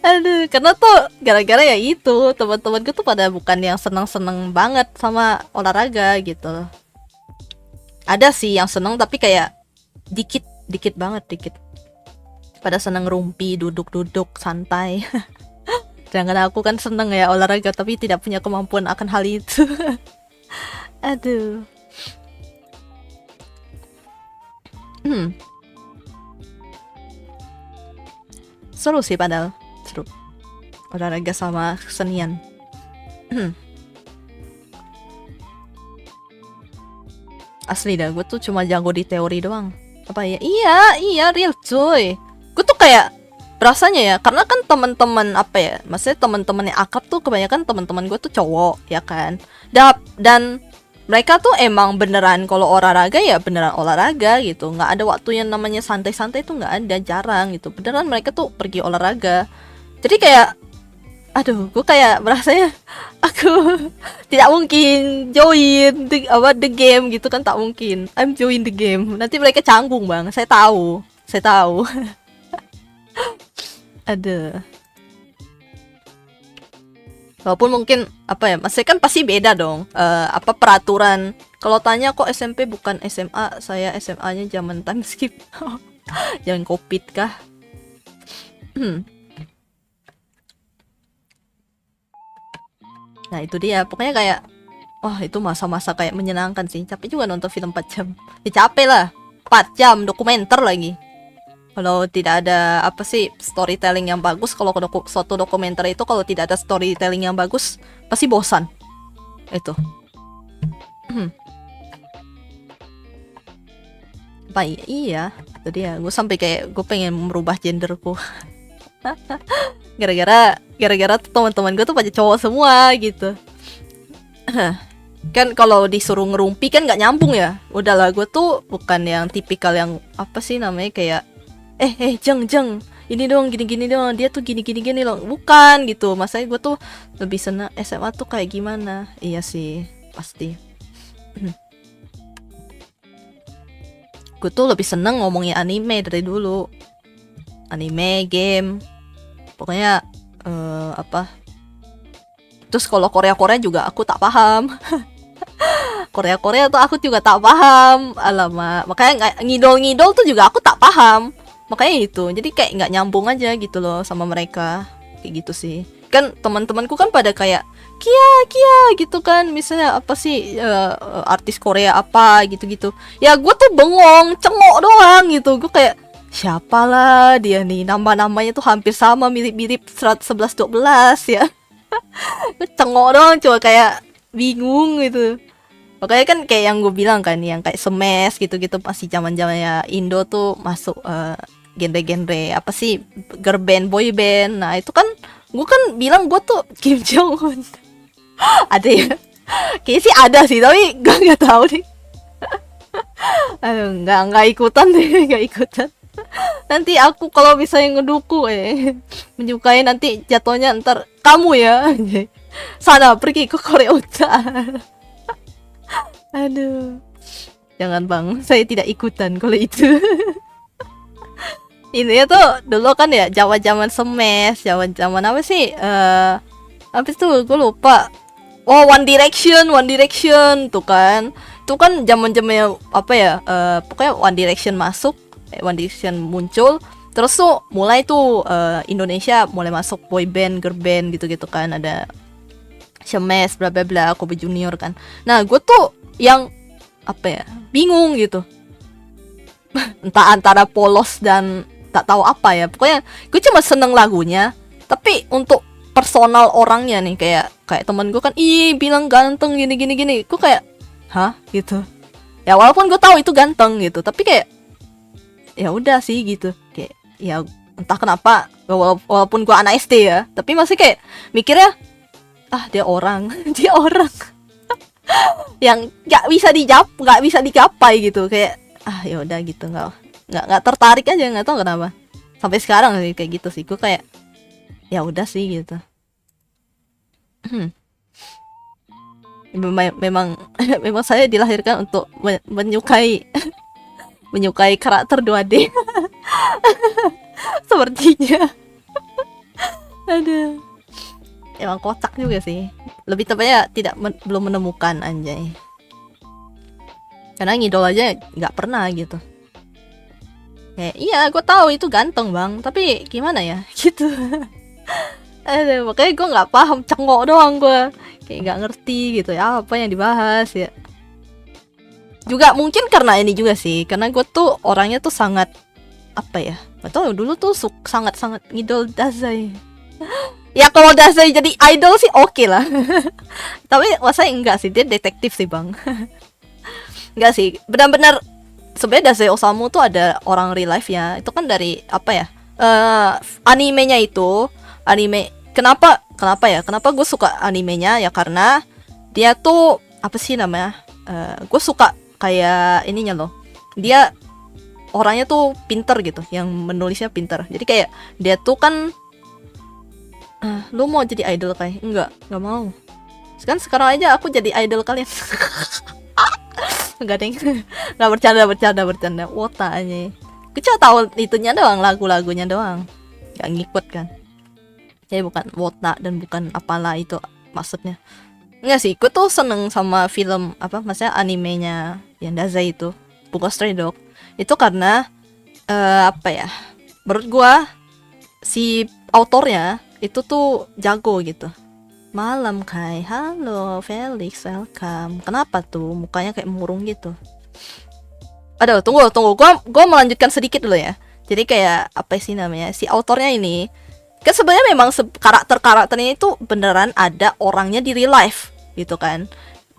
Aduh, karena tuh gara-gara ya itu teman-teman gue tuh pada bukan yang seneng-seneng banget sama olahraga gitu. Ada sih yang seneng tapi kayak dikit banget. Pada seneng rumpi, duduk-duduk santai. Sedangkan aku kan seneng ya olahraga tapi tidak punya kemampuan akan hal itu. Aduh. Seru sih padahal. Seru. Olahraga sama kesenian. Asli dah, gue tuh cuma jago di teori doang. Apa ya? Iya, real cuy. Gue tuh kayak rasanya ya, karena kan teman-teman apa ya, maksudnya teman-teman yang akrab tuh kebanyakan teman-teman gue tuh cowok ya kan, dan mereka tuh emang beneran kalau olahraga ya beneran olahraga gitu, nggak ada waktu yang namanya santai-santai tuh nggak ada, jarang gitu, beneran mereka tuh pergi olahraga. Jadi kayak aduh, gue kayak merasanya aku tidak mungkin join the game gitu kan, tak mungkin I'm join the game, nanti mereka canggung bang, saya tahu. Ada. Walaupun mungkin apa ya, masih kan pasti beda dong. Apa peraturan? Kalau tanya kok SMP bukan SMA, saya SMA-nya zaman time skip. Jangan COVID kah? Nah itu dia, pokoknya kayak wah itu masa-masa kayak menyenangkan sih. Capek juga nonton film 4 jam. Ya capek lah, 4 jam dokumenter lagi. Kalau tidak ada apa sih storytelling yang bagus, kalau suatu dokumenter itu kalau tidak ada storytelling yang bagus pasti bosan. Itu. Apa iya? Itu dia. Gue sampai kayak gue pengen merubah genderku. gara-gara teman-teman gue tuh pada cowok semua gitu. Kan kalau disuruh ngerumpi kan nggak nyambung ya. Udahlah, gue tuh bukan yang tipikal yang apa sih namanya kayak jeng ini dong gini dong, dia tuh gini loh, bukan gitu. Masanya gue tuh lebih senang SMA tuh kayak gimana. Iya sih pasti. Gue tuh lebih seneng ngomongin anime dari dulu, anime, game, pokoknya apa. Terus kalau Korea juga aku tak paham. Korea tuh aku juga tak paham. Alamak, makanya ngidol tuh juga aku tak paham. Makanya itu, jadi kayak nggak nyambung aja gitu loh sama mereka, kayak gitu sih. Kan teman-temanku kan pada kayak Kia gitu kan, misalnya apa sih artis Korea apa gitu. Ya gue tuh bengong, cengok doang gitu. Gue kayak siapalah dia nih, nama-namanya tuh hampir sama, mirip-mirip 11-12 ya. Gue cengok doang, coba kayak bingung gitu. Makanya kan kayak yang gue bilang kan, yang kayak Smash gitu-gitu masih zaman-zamannya Indo tuh masuk genre-genre apa sih, girl band, boy band. Nah itu kan gue kan bilang gue tuh Kim Jong Un. Ada ya? Kayaknya sih ada sih, tapi gue nggak tahu nih. Aduh, nggak ikutan deh, nggak ikutan. Nanti aku kalau misalnya ngeduku menyukai nanti jatuhnya ntar kamu ya. Sana pergi ke Korea Utara. Aduh. Jangan bang, saya tidak ikutan kalau itu. Ini tuh dulu kan ya zaman semes, zaman apa sih? Apa itu? Gue lupa. Oh, One Direction tuh kan. Itu kan zaman-zamannya apa ya? Pokoknya One Direction masuk, One Direction muncul. Terus tuh mulai tuh Indonesia mulai masuk boy band, girl band gitu-gitu kan. Ada Shemes, bla bla bla, Kobe Junior kan. Nah, gue tuh yang apa ya? Bingung gitu. Entah antara polos dan tak tahu apa ya. Pokoknya gue cuma seneng lagunya. Tapi untuk personal orangnya nih kayak temen gue kan bilang ganteng gini gini gini. Gue kayak hah gitu. Ya walaupun gue tahu itu ganteng gitu, tapi kayak ya udah sih gitu. Kayak ya entah kenapa walaupun gue anak SD ya, tapi masih kayak mikirnya dia orang dia orang yang nggak bisa dicapai gitu. Kayak ya udah gitu, nggak tertarik aja, nggak tahu kenapa sampai sekarang sih kayak gitu sih. Gue kayak ya udah sih gitu. memang memang saya dilahirkan untuk menyukai menyukai karakter 2D. Sepertinya. Aduh, emang kocak juga sih. Lebih tepatnya belum menemukan anjay. Karena ngidol aja nggak pernah gitu. Kayak iya gue tahu itu ganteng bang, tapi gimana ya gitu. Makanya gue nggak paham, cengok doang gue. Kayak nggak ngerti gitu ya apa yang dibahas ya. Juga mungkin karena ini juga sih, karena gue tuh orangnya tuh sangat apa ya, gak tau dulu tuh sangat ngidol Dazai. Ya kalau Dazai jadi idol sih oke lah. Tapi masa enggak sih, dia detektif sih bang. Enggak sih, benar-benar sebenarnya Dazai Osamu tuh ada orang real life ya. Itu kan dari apa ya, animenya itu kenapa gue suka animenya ya, karena dia tuh apa sih namanya, gue suka kayak ininya loh, dia orangnya tuh pinter gitu, yang menulisnya pinter. Jadi kayak dia tuh kan lu mau jadi idol kayak nggak mau kan, sekarang aja aku jadi idol kalian. Enggak deng, nggak bercanda wota aja. Gue cuma tahu itunya doang, lagu-lagunya doang, nggak ngikut kan. Jadi bukan wota dan bukan apalah itu maksudnya. Enggak sih, gue tuh seneng sama film maksudnya animenya yang Dazai itu, Bungo Stray Dog. Itu karena apa ya, menurut gue si autornya itu tuh jago gitu. Malam Kai, halo Felix, welcome. Kenapa tuh mukanya kayak murung gitu? Aduh, tunggu, gue melanjutkan sedikit dulu ya. Jadi kayak apa sih namanya, si autornya ini kan sebenarnya memang karakternya itu beneran ada orangnya di real life gitu kan.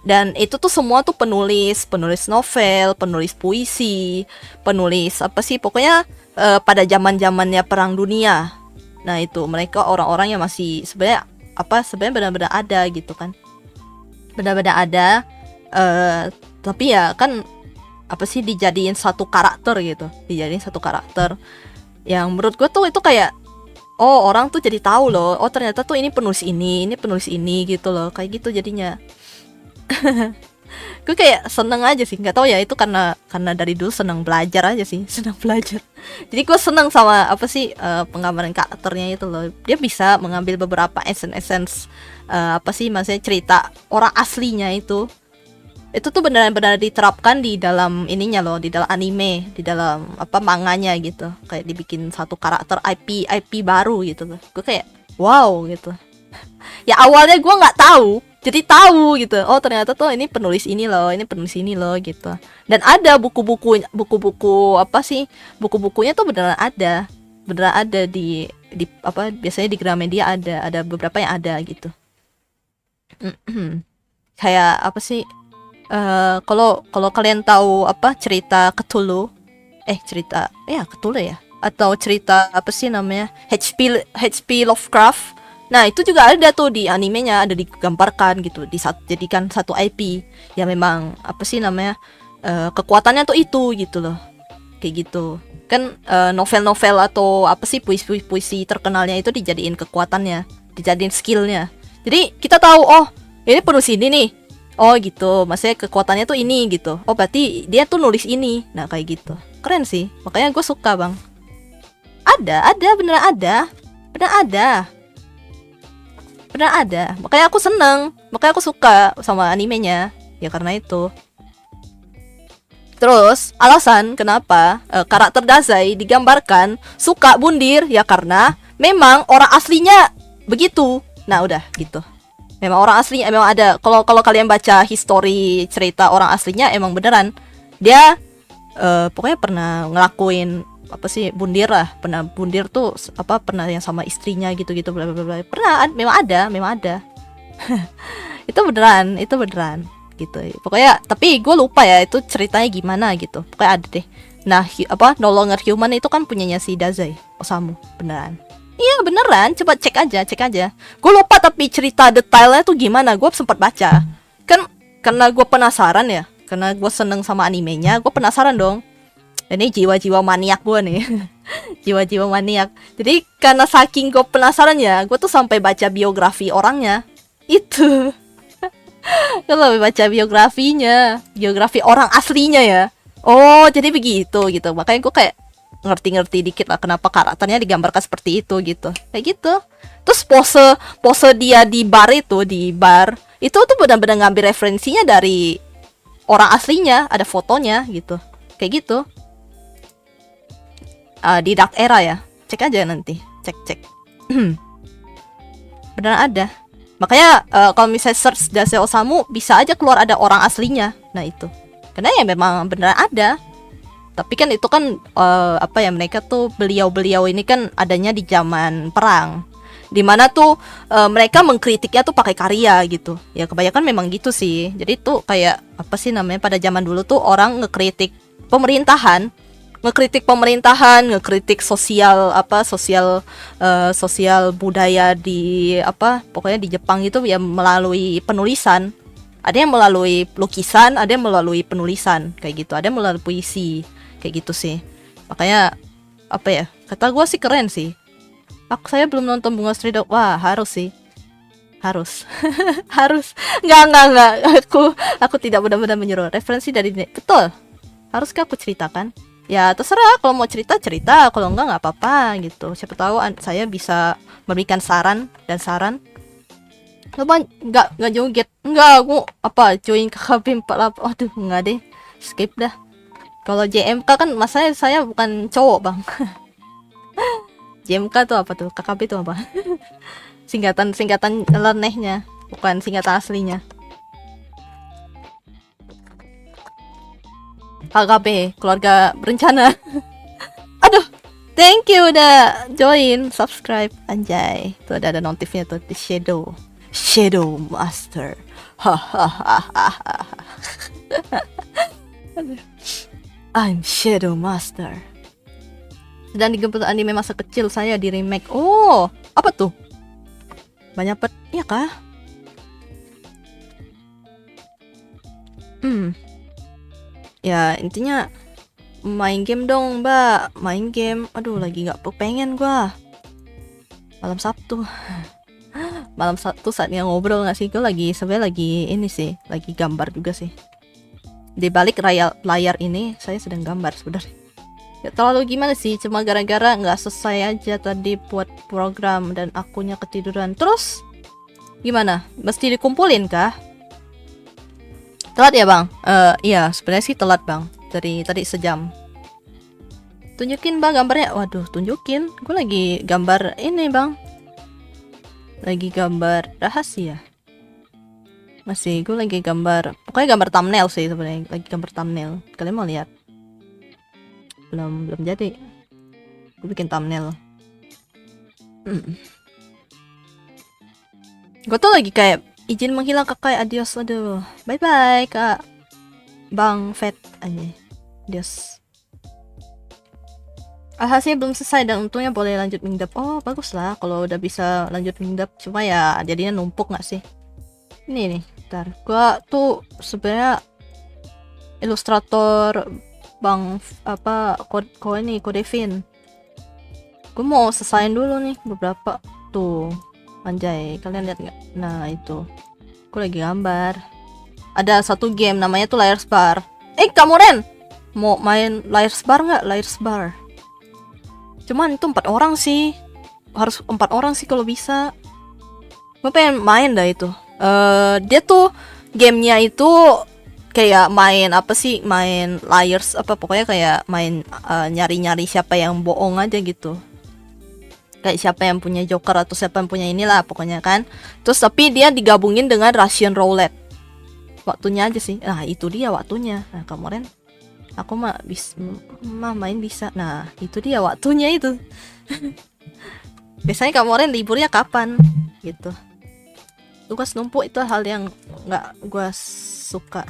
Dan itu tuh semua tuh penulis novel, penulis puisi, penulis apa sih pokoknya pada zamannya perang dunia. Nah itu mereka orang-orang yang masih sebenarnya benar-benar ada gitu kan, benar-benar ada. Tapi ya kan apa sih, dijadiin satu karakter yang menurut gue tuh itu kayak orang tuh jadi tahu loh, ternyata tuh ini penulis ini gitu loh, kayak gitu jadinya. Gue kayak seneng aja sih, nggak tahu ya, itu karena dari dulu seneng belajar aja sih, seneng belajar. Jadi gue seneng sama apa sih penggambaran karakternya itu loh. Dia bisa mengambil beberapa essence apa sih maksudnya cerita orang aslinya itu tuh benar-benar diterapkan di dalam ininya loh, di dalam anime, di dalam manganya gitu. Kayak dibikin satu karakter IP baru gitu loh. Gue kayak wow gitu. Ya awalnya gue nggak tahu, jadi tahu gitu. Oh ternyata tuh ini penulis ini loh gitu. Dan ada buku-bukunya tuh beneran ada di biasanya di Gramedia ada beberapa yang ada gitu. Kayak apa sih? Kalau kalian tahu cerita Cthulhu, Cthulhu ya, atau cerita apa sih namanya H.P. Lovecraft. Nah itu juga ada tuh di animenya, ada digambarkan gitu, jadikan satu IP yang memang apa sih namanya kekuatannya tuh itu gitu loh. kayak gitu. Kan novel-novel atau apa sih puisi terkenalnya itu dijadiin kekuatannya, dijadiin skillnya. Jadi kita tahu, oh ini penulis ini nih, oh gitu, maksudnya kekuatannya tuh ini gitu. Oh berarti dia tuh nulis ini. Nah kayak gitu, keren sih, makanya gue suka bang. Ada beneran ada, beneran ada. Makanya aku seneng, makanya aku suka sama animenya ya karena itu. Terus alasan kenapa karakter Dazai digambarkan suka bundir ya karena memang orang aslinya begitu. Nah udah gitu. Memang orang aslinya memang ada. Kalau kalian baca history cerita orang aslinya emang beneran dia pokoknya pernah ngelakuin apa sih bundir lah. Pernah bundir tuh apa pernah yang sama istrinya gitu-gitu bla bla bla. Pernah memang ada. Itu beneran gitu. Pokoknya tapi gue lupa ya itu ceritanya gimana gitu. Pokoknya ada deh. Nah, No Longer Human itu kan punyanya si Dazai Osamu, beneran. Iya beneran, coba cek aja. Gue lupa tapi cerita detailnya tuh gimana, gue sempat baca. Kan karena gue penasaran ya, karena gue seneng sama animenya, gue penasaran dong. Ini jiwa-jiwa maniak gue nih. Jiwa-jiwa maniak. Jadi karena saking gue penasaran ya, gue tuh sampai baca biografi orangnya. Itu. Kalau baca biografi orang aslinya ya. Oh, jadi begitu gitu. Makanya gue kayak ngerti-ngerti dikit lah kenapa karakternya digambarkan seperti itu gitu. Kayak gitu. Terus pose dia di bar itu tuh benar-benar ngambil referensinya dari orang aslinya, ada fotonya gitu. Kayak gitu. Di Dark Era ya. Cek aja nanti. Cek. Beneran ada. Makanya kalau misalnya search Dazai Osamu bisa aja keluar ada orang aslinya. Nah itu. Karena ya memang beneran ada. Tapi kan itu kan apa ya mereka tuh beliau ini kan adanya di zaman perang. Dimana tuh mereka mengkritiknya tuh pakai karya gitu. Ya kebanyakan memang gitu sih. Jadi tuh kayak apa sih namanya pada zaman dulu tuh orang ngekritik pemerintahan, ngekritik sosial budaya di apa pokoknya di Jepang itu ya melalui penulisan. Ada yang melalui lukisan, ada yang melalui penulisan kayak gitu, ada yang melalui puisi kayak gitu sih. Makanya apa ya? Kata gue sih keren sih. Saya belum nonton Bunga Stray Dog. Wah, harus sih. Harus. Harus. Enggak. Aku tidak benar-benar menyuruh. Referensi dari betul. Haruskah aku ceritakan? Ya terserah, kalau mau cerita, kalau enggak apa-apa gitu. Siapa tahu saya bisa memberikan saran. Coba enggak joget. Enggak, aku apa join KKB 48. Aduh, enggak deh. Skip dah. Kalau JMK kan masanya saya bukan cowok, Bang. JMK tuh apa tuh? KKB tuh apa? singkatan lenehnya, bukan singkatan aslinya. KKB, keluarga berencana. Aduh, thank you udah join, subscribe, anjay. Tuh ada notifnya tuh di Shadow Master. Hahaha. I'm Shadow Master. Dan digembleng anime masa kecil saya di remake. Oh, apa tuh? Banyak iya kah? Ya intinya main game dong mbak, main game. Aduh lagi nggak pengen gua. Malam Sabtu saatnya ngobrol nggak sih? Gue sebenarnya lagi ini sih, lagi gambar juga sih. Di balik layar ini saya sedang gambar sebenarnya. Ya terlalu gimana sih, cuma gara-gara nggak selesai aja tadi buat program dan akunya ketiduran. Terus gimana? Mesti dikumpulin kah? Telat ya bang? Iya sebenarnya sih telat bang. Dari tadi sejam. Tunjukin bang gambarnya. Waduh tunjukin. Gue lagi gambar ini bang. Lagi gambar rahasia. Masih gue lagi gambar. Pokoknya gambar thumbnail sih sebenarnya. Lagi gambar thumbnail. Kalian mau lihat? Belum jadi. Gue bikin thumbnail. Gue tuh lagi kayak izin menghilang kakak, adios, aduh, bye bye kak, bang Fat aja, adios. Alhasil belum selesai dan untungnya boleh lanjut mingdap. Oh bagus lah kalau udah bisa lanjut mingdap, cuma ya jadinya numpuk nggak sih? Ini nih, ntar gue tuh sebenarnya ilustrator Bang apa kode Vin. Gue mau selesain dulu nih beberapa tuh. Anjay, kalian lihat nggak? Nah itu, gue lagi gambar. Ada satu game namanya tuh Layers Bar. Kamu Ren, mau main Layers Bar nggak? Layers Bar. Cuman itu 4 orang sih. Harus 4 orang sih kalau bisa. Gue pengen main dah itu. Dia tuh gamenya itu kayak main apa sih? Main layers apa pokoknya kayak main nyari-nyari siapa yang bohong aja gitu. Kayak siapa yang punya joker atau siapa yang punya inilah pokoknya kan. Terus tapi dia digabungin dengan Russian roulette. Waktunya aja sih. Nah, itu dia waktunya. Nah, kemarin aku mah main bisa. Nah, itu dia waktunya itu. Biasanya kemarin liburnya kapan? Gitu. Tugas numpuk itu hal yang nggak gue suka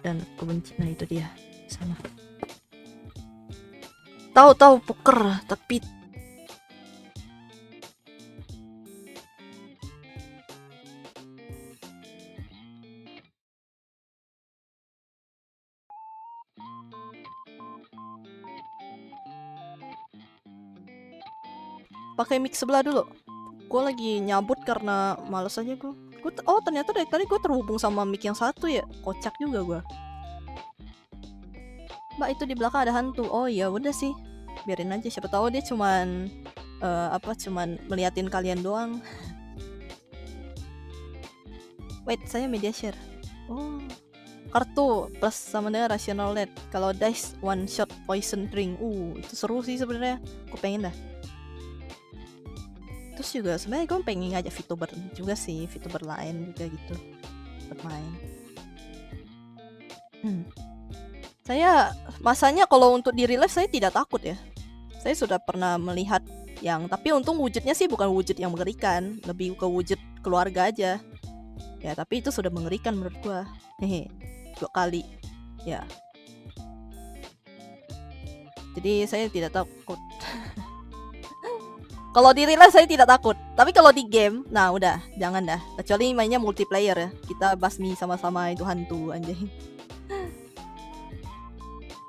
dan kebenci. Nah, itu dia. Sana. Tahu-tahu poker tapi pakai mic sebelah dulu. Gue lagi nyabut karena males aja gue. Oh ternyata dari tadi gue terhubung sama mic yang satu ya. Kocak juga gue. Mbak itu di belakang ada hantu. Oh iya udah sih. Biarin aja, siapa tahu dia cuman cuman meliatin kalian doang. Wait, saya media share. Oh. Kartu plus sama dengan rational lead. Kalau dice one shot poison drink. Itu seru sih sebenarnya. Gue pengen dah. Terus juga sebenarnya gue pengen ngajak VTuber juga sih, VTuber lain juga gitu bermain. Saya masanya kalau untuk di real life saya tidak takut ya. Saya sudah pernah melihat yang, tapi untung wujudnya sih bukan wujud yang mengerikan, lebih ke wujud keluarga aja. Ya tapi itu sudah mengerikan menurut gue. 2 kali. Ya. Jadi saya tidak takut. Kalau di real life saya tidak takut, tapi kalau di game, nah udah, jangan dah. Kecuali mainnya multiplayer ya, kita basmi sama-sama itu hantu anjay.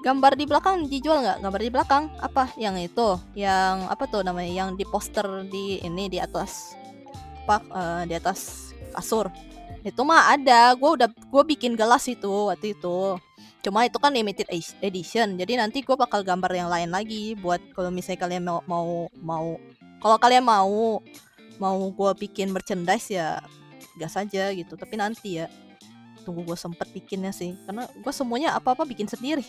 Gambar di belakang dijual nggak? Gambar di belakang apa? Yang itu, yang apa tuh namanya? Yang di poster di ini di atas di atas kasur. Itu mah ada, gue bikin gelas itu waktu itu. Cuma itu kan limited edition, jadi nanti gue bakal gambar yang lain lagi buat kalau misalnya kalian mau kalau kalian mau gue bikin merchandise ya gas aja gitu. Tapi nanti ya tunggu gue sempet bikinnya sih, karena gue semuanya apa-apa bikin sendiri.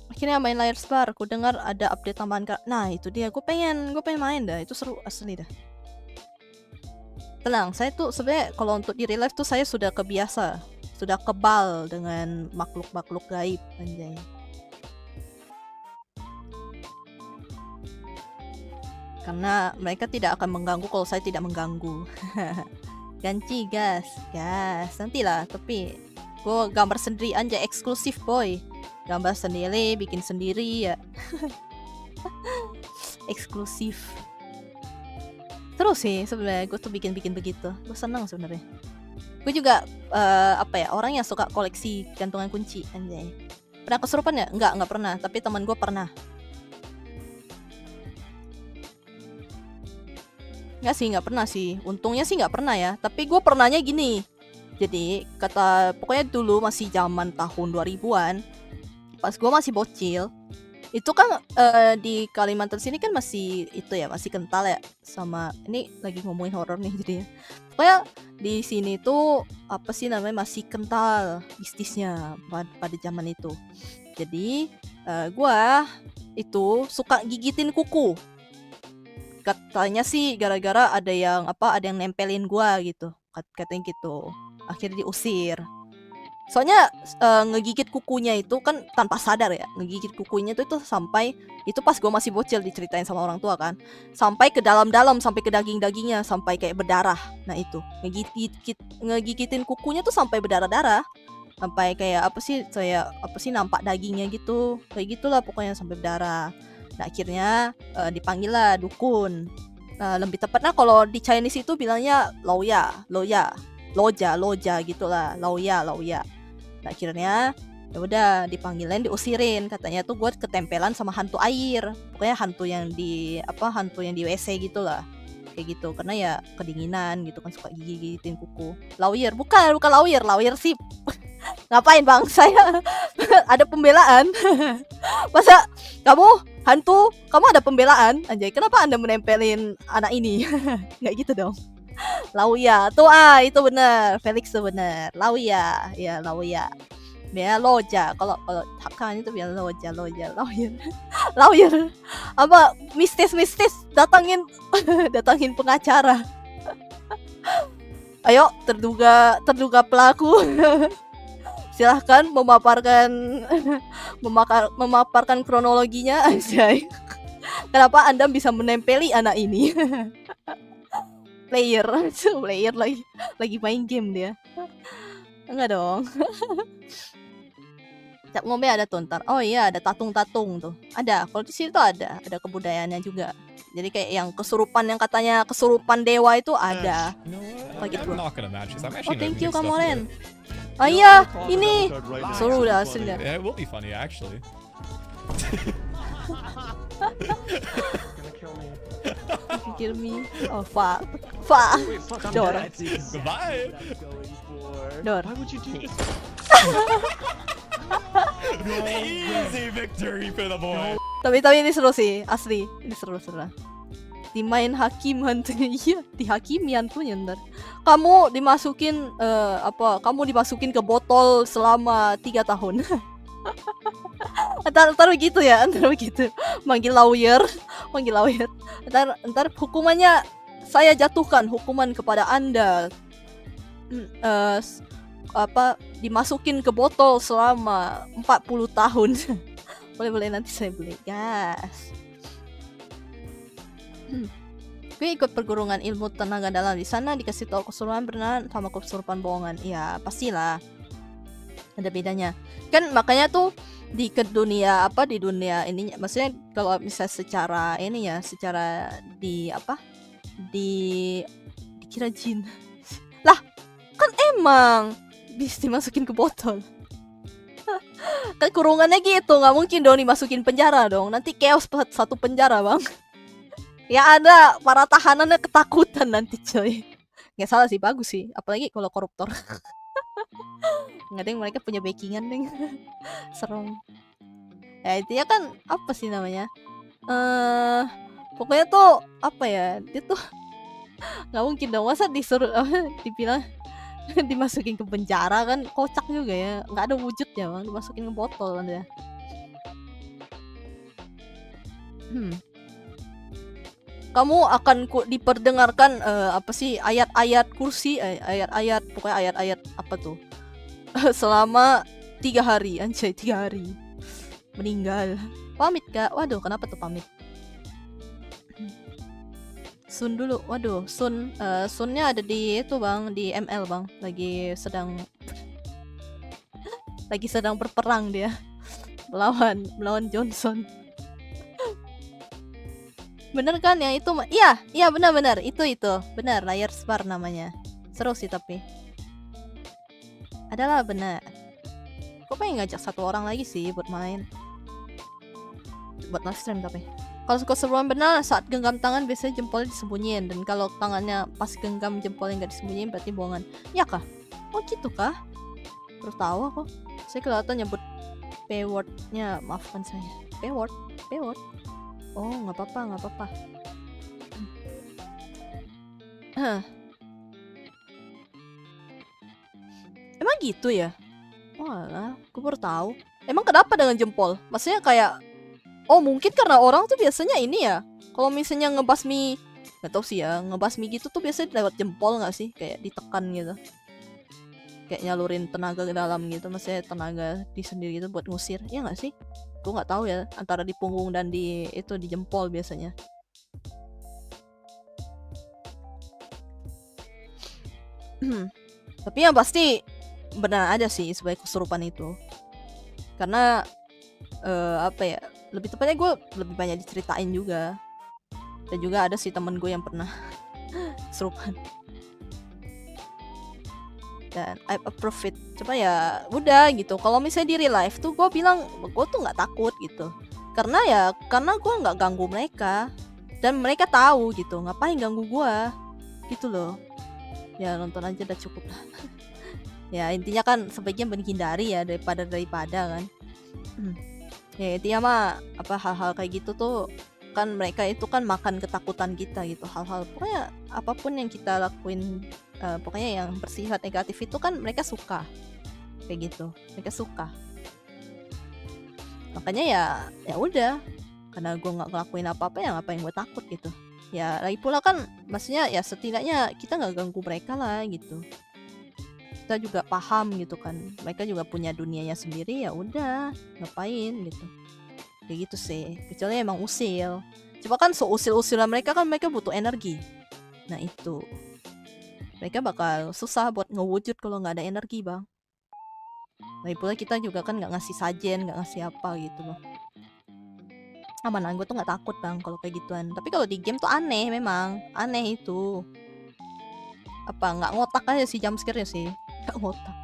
Akhirnya main Layers Bar. Aku dengar ada update tambahan. Nah itu dia, gue pengen main dah. Itu seru asli dah. Tenang, saya tuh sebenarnya kalau untuk di real life tuh saya sudah kebiasa, sudah kebal dengan makhluk-makhluk gaib anjay. Karena mereka tidak akan mengganggu kalau saya tidak mengganggu. Ganti gas. Nantilah, tapi gue gambar sendiri anjay, eksklusif boy. Gambar sendiri, bikin sendiri ya. Eksklusif. Terus sih sebenarnya gue tuh bikin begitu. Gue senang sebenarnya. Gue juga orang yang suka koleksi gantungan kunci anjay. Pernah kesurupan ya? Enggak pernah, tapi teman gue pernah. Enggak pernah sih. Untungnya sih enggak pernah ya. Tapi gue pernahnya gini. Jadi pokoknya dulu masih zaman tahun 2000-an. Pas gue masih bocil, itu kan di Kalimantan sini kan masih itu ya, masih kental ya sama, ini lagi ngomongin horor nih jadi ya. Pokoknya di sini tuh apa sih namanya, masih kental bisnisnya pada zaman itu. Jadi gua itu suka gigitin kuku. Katanya sih gara-gara ada yang nempelin gua gitu. Katanya gitu. Akhirnya diusir. Soalnya ngegigit kukunya itu kan tanpa sadar ya. Ngegigit kukunya itu sampai, itu pas gue masih bocil diceritain sama orang tua kan, sampai ke dalam-dalam, sampai ke daging-dagingnya, sampai kayak berdarah. Nah itu ngegigitin kukunya tuh sampai berdarah-darah, sampai kayak apa sih nampak dagingnya gitu, kayak gitulah pokoknya sampai berdarah. Nah akhirnya dipanggil lah dukun. Lebih tepatnya kalau di Chinese itu bilangnya loya. loja gitulah, lauya. Nah akhirnya ya udah dipanggilin, diusirin, katanya tuh gue ketempelan sama hantu air, pokoknya hantu yang di WC gitulah, kayak gitu, karena ya kedinginan gitu kan, suka gigitin kuku. Bukan lawyer sih. Ngapain bang, saya ada pembelaan. Masa kamu ada pembelaan anjay, kenapa anda menempelin anak ini? Nggak gitu dong. Lauya tuh, itu bener, Felix tuh bener, lauya ya, lauya biar loja, kalau hakan itu biar loja lawyer. Lawyer apa, mistis datangin datangin pengacara. Ayo terduga pelaku. Silahkan memaparkan kronologinya, anjay. Kenapa anda bisa menempeli anak ini? player lagi main game dia. Enggak dong. Cap ngombe ada tuh ntar. Oh iya, ada tatung tuh. Ada. Kalau di sini tuh ada kebudayaannya juga. Jadi kayak yang kesurupan, yang katanya kesurupan dewa itu ada. Like Oh, thank you kamu Len. Oh iya, ini seru dah asli dah. Yeah, it will be funny actually. Kill me. Oh fuck. Dor. Goodbye. Dor. Why would you do this? Easy victory for the boy. Tapi ini seru sih, asli. Ini seru. Dimain hakim hantunya, iya, dihakimi hantunya ntar. Kamu dimasukin kamu dimasukin ke botol selama 3 tahun. Ntar begitu ya, manggil lawyer. Ntar hukumannya saya jatuhkan hukuman kepada anda, dimasukin ke botol selama 40 tahun. boleh nanti saya beli, gas. Gue ikut perguruan ilmu tenaga dalam, di sana dikasih tahu kesurupan beneran sama kesurupan bohongan. Ya pastilah ada bedanya kan, makanya tuh di dunia ini, maksudnya kalau misalnya secara dikira jin lah, kan emang bisa dimasukin ke botol. Kan kurungannya gitu, nggak mungkin dong dimasukin penjara dong, nanti chaos satu penjara bang. Ya ada para tahanannya ketakutan nanti coy. Nggak salah sih, bagus sih, apalagi kalau koruptor. Nggak ada yang mereka punya backingan deh. Serem. Ya intinya kan apa sih namanya, pokoknya tuh dia tuh nggak mungkin dong masa disuruh dibilang dimasukin ke penjara, kan kocak juga ya, nggak ada wujudnya bang, dimasukin ke botol kan ya. Kamu akan diperdengarkan ayat-ayat kursi, pokoknya ayat-ayat apa tuh selama 3 hari, anjay, 3 hari meninggal. Pamit kak, waduh kenapa tuh pamit? Sun dulu, waduh Sunnya ada di itu bang, di ML bang, lagi sedang berperang dia melawan Johnson. Bener kan yang itu? Iya benar itu benar, Layar Spar namanya, seru sih tapi adalah benar. Gue pengen ngajak 1 orang lagi sih buat main, buat live stream. Tapi kalau keseruan benar saat genggam tangan biasanya jempolnya disembunyiin, dan kalau tangannya pas genggam jempolnya nggak disembunyiin berarti bohongan. Ya kah? Oh gitu kah? Terus tahu aku. Saya kelihatan nyebut P-wordnya, maafkan saya. P-word. Oh nggak apa-apa. Emang gitu ya? Walah, gue baru tahu. Emang kenapa dengan jempol? Maksudnya kayak, oh mungkin karena orang tuh biasanya ini ya, kalau misalnya ngebasmi, nggak tahu sih ya, ngebasmi gitu tuh biasanya lewat jempol nggak sih? Kayak ditekan gitu, kayak nyalurin tenaga ke dalam gitu, maksudnya tenaga di sendiri gitu buat ngusir, ya nggak sih? Gue nggak tahu ya, antara di punggung dan di jempol biasanya. Tapi yang pasti benar ada sih sebagai kesurupan itu, karena lebih tepatnya gue lebih banyak diceritain juga, dan juga ada sih temen gue yang pernah kesurupan. dan I approve it. Cuma ya udah gitu. Kalau misalnya di real life tuh gue bilang gue tuh nggak takut gitu, karena gue nggak ganggu mereka dan mereka tahu gitu ngapain ganggu gue gitu loh. Ya nonton aja udah cukup lah. Ya intinya kan sebaiknya menghindari ya daripada kan. Ya intinya mah apa hal-hal kayak gitu tuh kan mereka itu kan makan ketakutan kita gitu, hal-hal pokoknya apapun yang kita lakuin pokoknya yang bersifat negatif itu kan mereka suka kayak gitu, mereka suka. Makanya ya udah, karena gue nggak ngelakuin apa-apa ya ngapain gue takut gitu. Ya lagi pula kan maksudnya ya setidaknya kita nggak ganggu mereka lah gitu. Kita juga paham gitu kan, mereka juga punya dunianya sendiri, ya udah ngapain gitu. Kayak gitu sih, kecuali emang usil. Coba kan seusil-usilan mereka kan mereka butuh energi. Nah itu mereka bakal susah buat ngewujud kalau nggak ada energi bang. Lagi pula kita juga kan nggak ngasih sajen, nggak ngasih apa gitu loh. Aman, gue tuh nggak takut bang kalau kayak gituan. Tapi kalau di game tuh aneh, memang aneh itu. Apa nggak ngotak aja sih jumpscare-nya sih, nggak ngotak.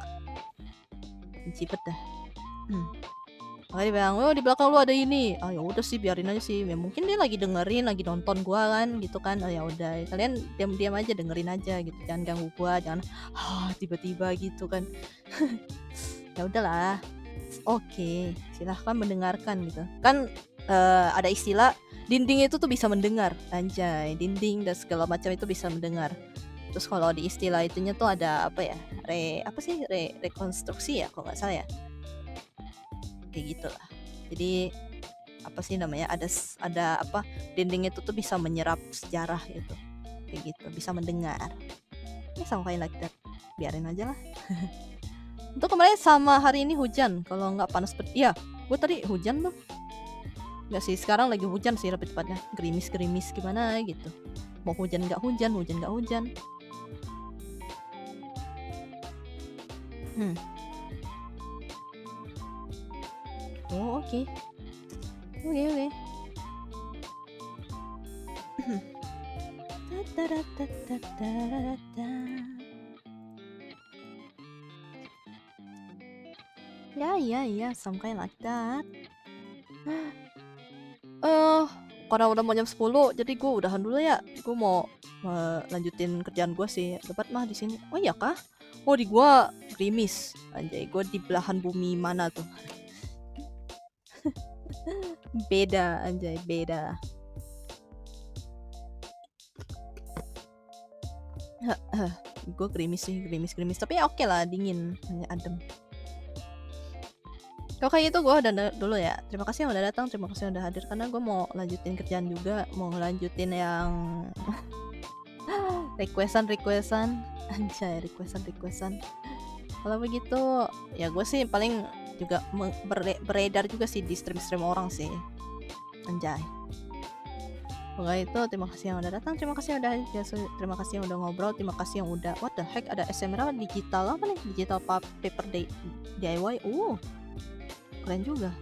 Cipet dah. Makanya dia bilang, oh di belakang lu ada ini. Ah ya udah sih biarin aja sih. Ya mungkin dia lagi dengerin, lagi nonton gua kan, gitu kan. Oh ya udah, kalian diam-diam aja dengerin aja gitu. Jangan ganggu gua, jangan tiba-tiba gitu kan. Ya udahlah. Oke, silahkan mendengarkan gitu. Kan ada istilah dinding itu tuh bisa mendengar, anjay. Dinding dan segala macam itu bisa mendengar. Terus kalau di istilah itunya tuh ada apa ya? Rekonstruksi ya, kalau nggak salah ya. Kayak gitulah. Jadi apa sih namanya, ada apa, dinding itu tuh bisa menyerap sejarah gitu, kayak gitu, bisa mendengar. Ini sama kayak like that, biarin aja lah. Untuk kemarin sama hari ini hujan, kalau nggak panas ya gue tadi hujan tuh nggak sih, sekarang lagi hujan sih lebih tepatnya, gerimis gimana gitu, mau hujan nggak hujan Oh oke. Ya, some kind like that. Karena udah mau jam 10, jadi gue udahan dulu ya. Gue mau lanjutin kerjaan gue sih. Dapat mah di sini. Oh iya kah? Oh di gue gerimis. Anjay, gue di belahan bumi mana tuh? Beda anjay, beda. Gue gerimis sih, gerimis. Tapi ya oke lah, dingin, hanya adem. Kalau kayak gitu gue udah dulu ya. Terima kasih yang udah datang, terima kasih yang udah hadir, karena gue mau lanjutin kerjaan juga, mau lanjutin yang requestan anjay, requestan. Kalau begitu ya gue sih paling juga beredar juga sih di stream orang sih, anjay. Pokoknya itu terima kasih yang udah datang, terima kasih yang udah hadir, terima kasih yang udah ngobrol, terima kasih yang udah what the heck, ada SMR digital apa nih, digital paper DIY. Keren juga.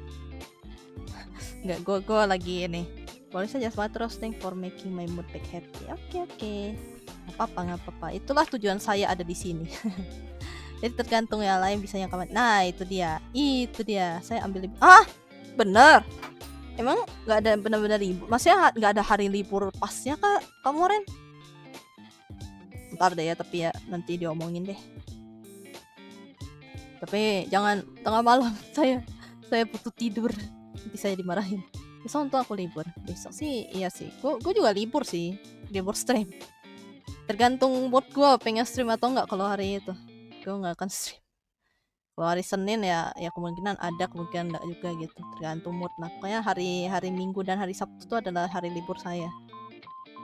Nggak, gue lagi ini. Boleh saja semangat terus, thank for making my mood back happy. Oke. Nggak apa-apa. Itulah tujuan saya ada di sini. Jadi tergantung ya lain bisanya kapan. Nah itu dia. Saya ambil bener. Emang nggak ada benar-benar libur? Maksudnya nggak ada hari libur pasnya kak kamu Ren? Ntar deh ya, tapi ya nanti diomongin deh. Tapi jangan tengah malam, saya butuh tidur, nanti saya dimarahin. Besok untuk aku libur, besok sih iya sih, gue juga libur sih, libur stream. Tergantung mood gue pengen stream atau enggak. Kalau hari itu gue nggak akan stream. Kalau hari Senin ya kemungkinan ada, kemungkinan enggak juga gitu, tergantung mood. Nah pokoknya hari Minggu dan hari Sabtu itu adalah hari libur saya.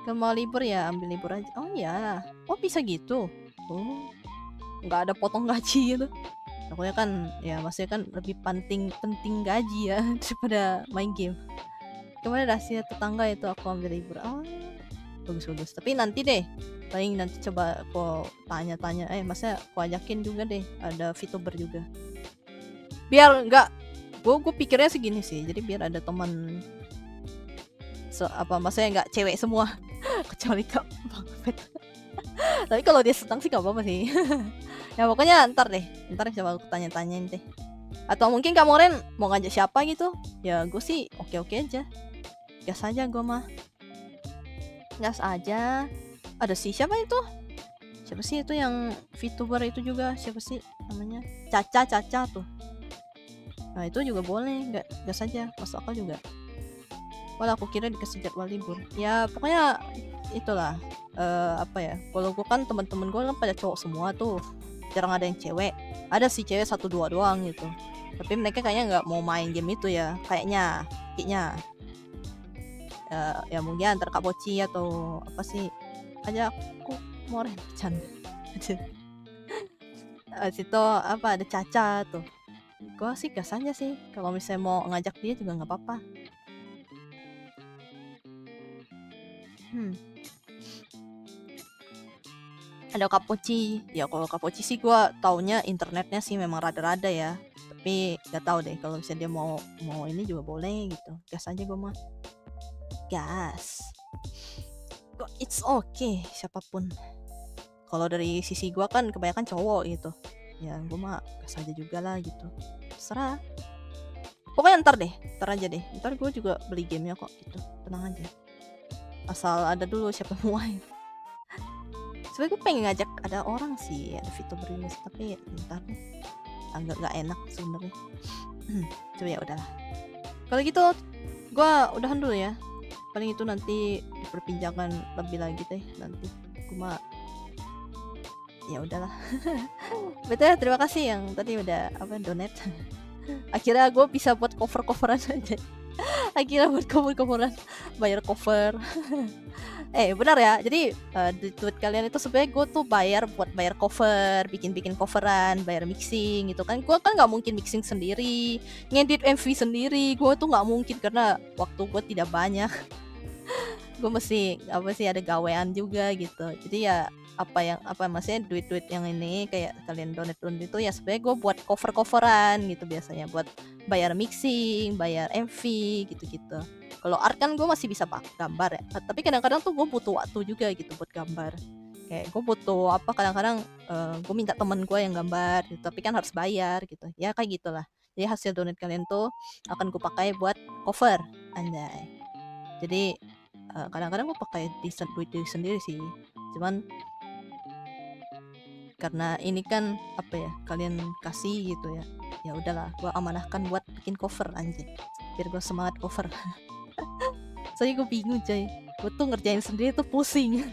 Kalau mau libur ya ambil libur aja. Oh ya, bisa gitu. Nggak ada potong gaji gitu. Pokoknya kan ya maksudnya kan lebih penting gaji ya daripada main game. Kemarin rahasia tetangga itu aku ambil libur. Bagus. Tapi nanti deh, paling nanti coba aku tanya-tanya. Maksudnya aku ajakin juga deh, ada VTuber juga. Biar nggak, gue pikirnya segini sih. Jadi biar ada teman maksudnya nggak cewek semua kecuali Kak Bang Fet. Tapi kalau dia senang sih nggak apa-apa sih. Ya pokoknya ntar coba aku tanya-tanyain deh. Atau mungkin kamu Ren mau ngajak siapa gitu? Ya gue sih oke-oke aja. Gas aja gue mah. Gas aja. Ada siapa itu? Siapa sih itu yang VTuber itu juga? Siapa sih namanya? Caca tuh. Nah itu juga boleh, gas aja, masuk akal juga. Walau aku kira dikasih jadwal libur. Ya pokoknya itulah. Apa ya? Kalau gue kan teman-teman gue kan pada cowok semua tuh. Jarang ada yang cewek. Ada sih cewek 1-2 doang gitu. Tapi mereka kayaknya nggak mau main game itu ya. Kayaknya. Ya mungkin antar Kak Poci atau apa sih. Aja aku mau bercanda. Situ apa ada Caca tuh. Gue sih gas aja sih. Kalau misalnya mau ngajak dia juga nggak apa-apa. Ada Kak Poci. Ya kalau Kak Poci sih gue taunya internetnya sih memang rada-rada ya. Tapi nggak tahu deh kalau misalnya dia mau ini juga boleh gitu. Gas aja gue mah. Gas. It's okay siapapun. Kalau dari sisi gue kan kebanyakan cowok gitu. Ya gue mah gas aja juga lah gitu. Terserah. Pokoknya ntar aja deh. Ntar gue juga beli gamenya kok gitu. Tenang aja. Asal ada dulu siapa yang mau main. Sebenernya gue pengen ngajak ada orang sih, ada VTuber ini, tapi ntar deh. Agak enak sebenarnya. Coba ya udahlah. Kalau gitu gue udahan dulu ya. Paling itu nanti diperbincangkan lebih lagi deh nanti. Gue mah ya udahlah. Betul, terima kasih yang tadi udah donate. Akhirnya gue bisa buat cover-coveran aja. Akhirnya buat cover-coveran, bayar cover. Benar ya, jadi di tweet kalian itu sebenarnya gue tuh bayar cover, bikin coveran, bayar mixing gitu kan. Gue kan nggak mungkin mixing sendiri, ngedit MV sendiri, gue tuh nggak mungkin karena waktu gue tidak banyak. Gue mesti ada gawean juga gitu. Jadi ya maksudnya duit yang ini kayak kalian donate itu ya sebenarnya gue buat coveran gitu biasanya, buat bayar mixing, bayar MV gitu-gitu. Kalau art kan gue masih bisa gambar ya, tapi kadang-kadang tuh gue butuh waktu juga gitu buat gambar. Kayak gue butuh kadang-kadang gue minta temen gue yang gambar gitu, tapi kan harus bayar gitu. Ya kayak gitulah. Jadi hasil donate kalian tuh akan gue pakai buat cover, anjay. Jadi kadang-kadang gue pakai duit diri sendiri sih. Cuman karena ini kan kalian kasih gitu ya. Ya udahlah, gue amanahkan buat bikin cover anjay. Biar gue semangat cover. Soalnya gue bingung coy, gue tuh ngerjain sendiri tuh pusing.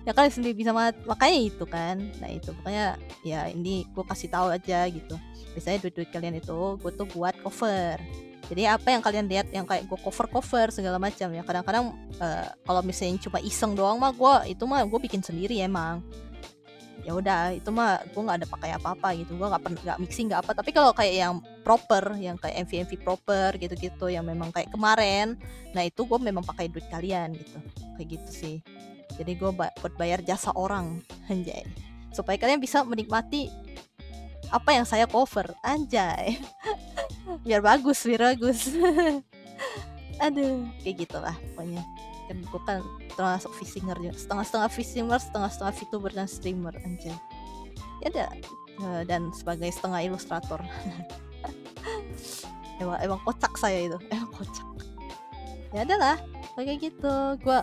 Ya kalian sendiri bisa makanya itu kan. Nah itu makanya ya ini gue kasih tahu aja gitu. Biasanya duit kalian itu gue tuh buat cover. Jadi apa yang kalian lihat yang kayak gue cover segala macam ya, kadang-kadang kalau misalnya cuma iseng doang mah gue bikin sendiri emang. Ya udah itu mah gue nggak ada pakai apa-apa gitu, gue nggak mixing nggak apa. Tapi kalau kayak yang proper, yang kayak MV proper gitu-gitu yang memang kayak kemarin, nah itu gue memang pakai duit kalian gitu, kayak gitu sih. Jadi gue buat bayar jasa orang anjay, supaya kalian bisa menikmati apa yang saya cover anjay. biar bagus aduh kayak gitulah pokoknya. Kan gue kan termasuk visinger juga, setengah visinger, setengah VTuber dan streamer anjay. Ya ada dan sebagai setengah ilustrator. emang kocak saya itu, emang kocak. Ya adalah kayak gitu, gue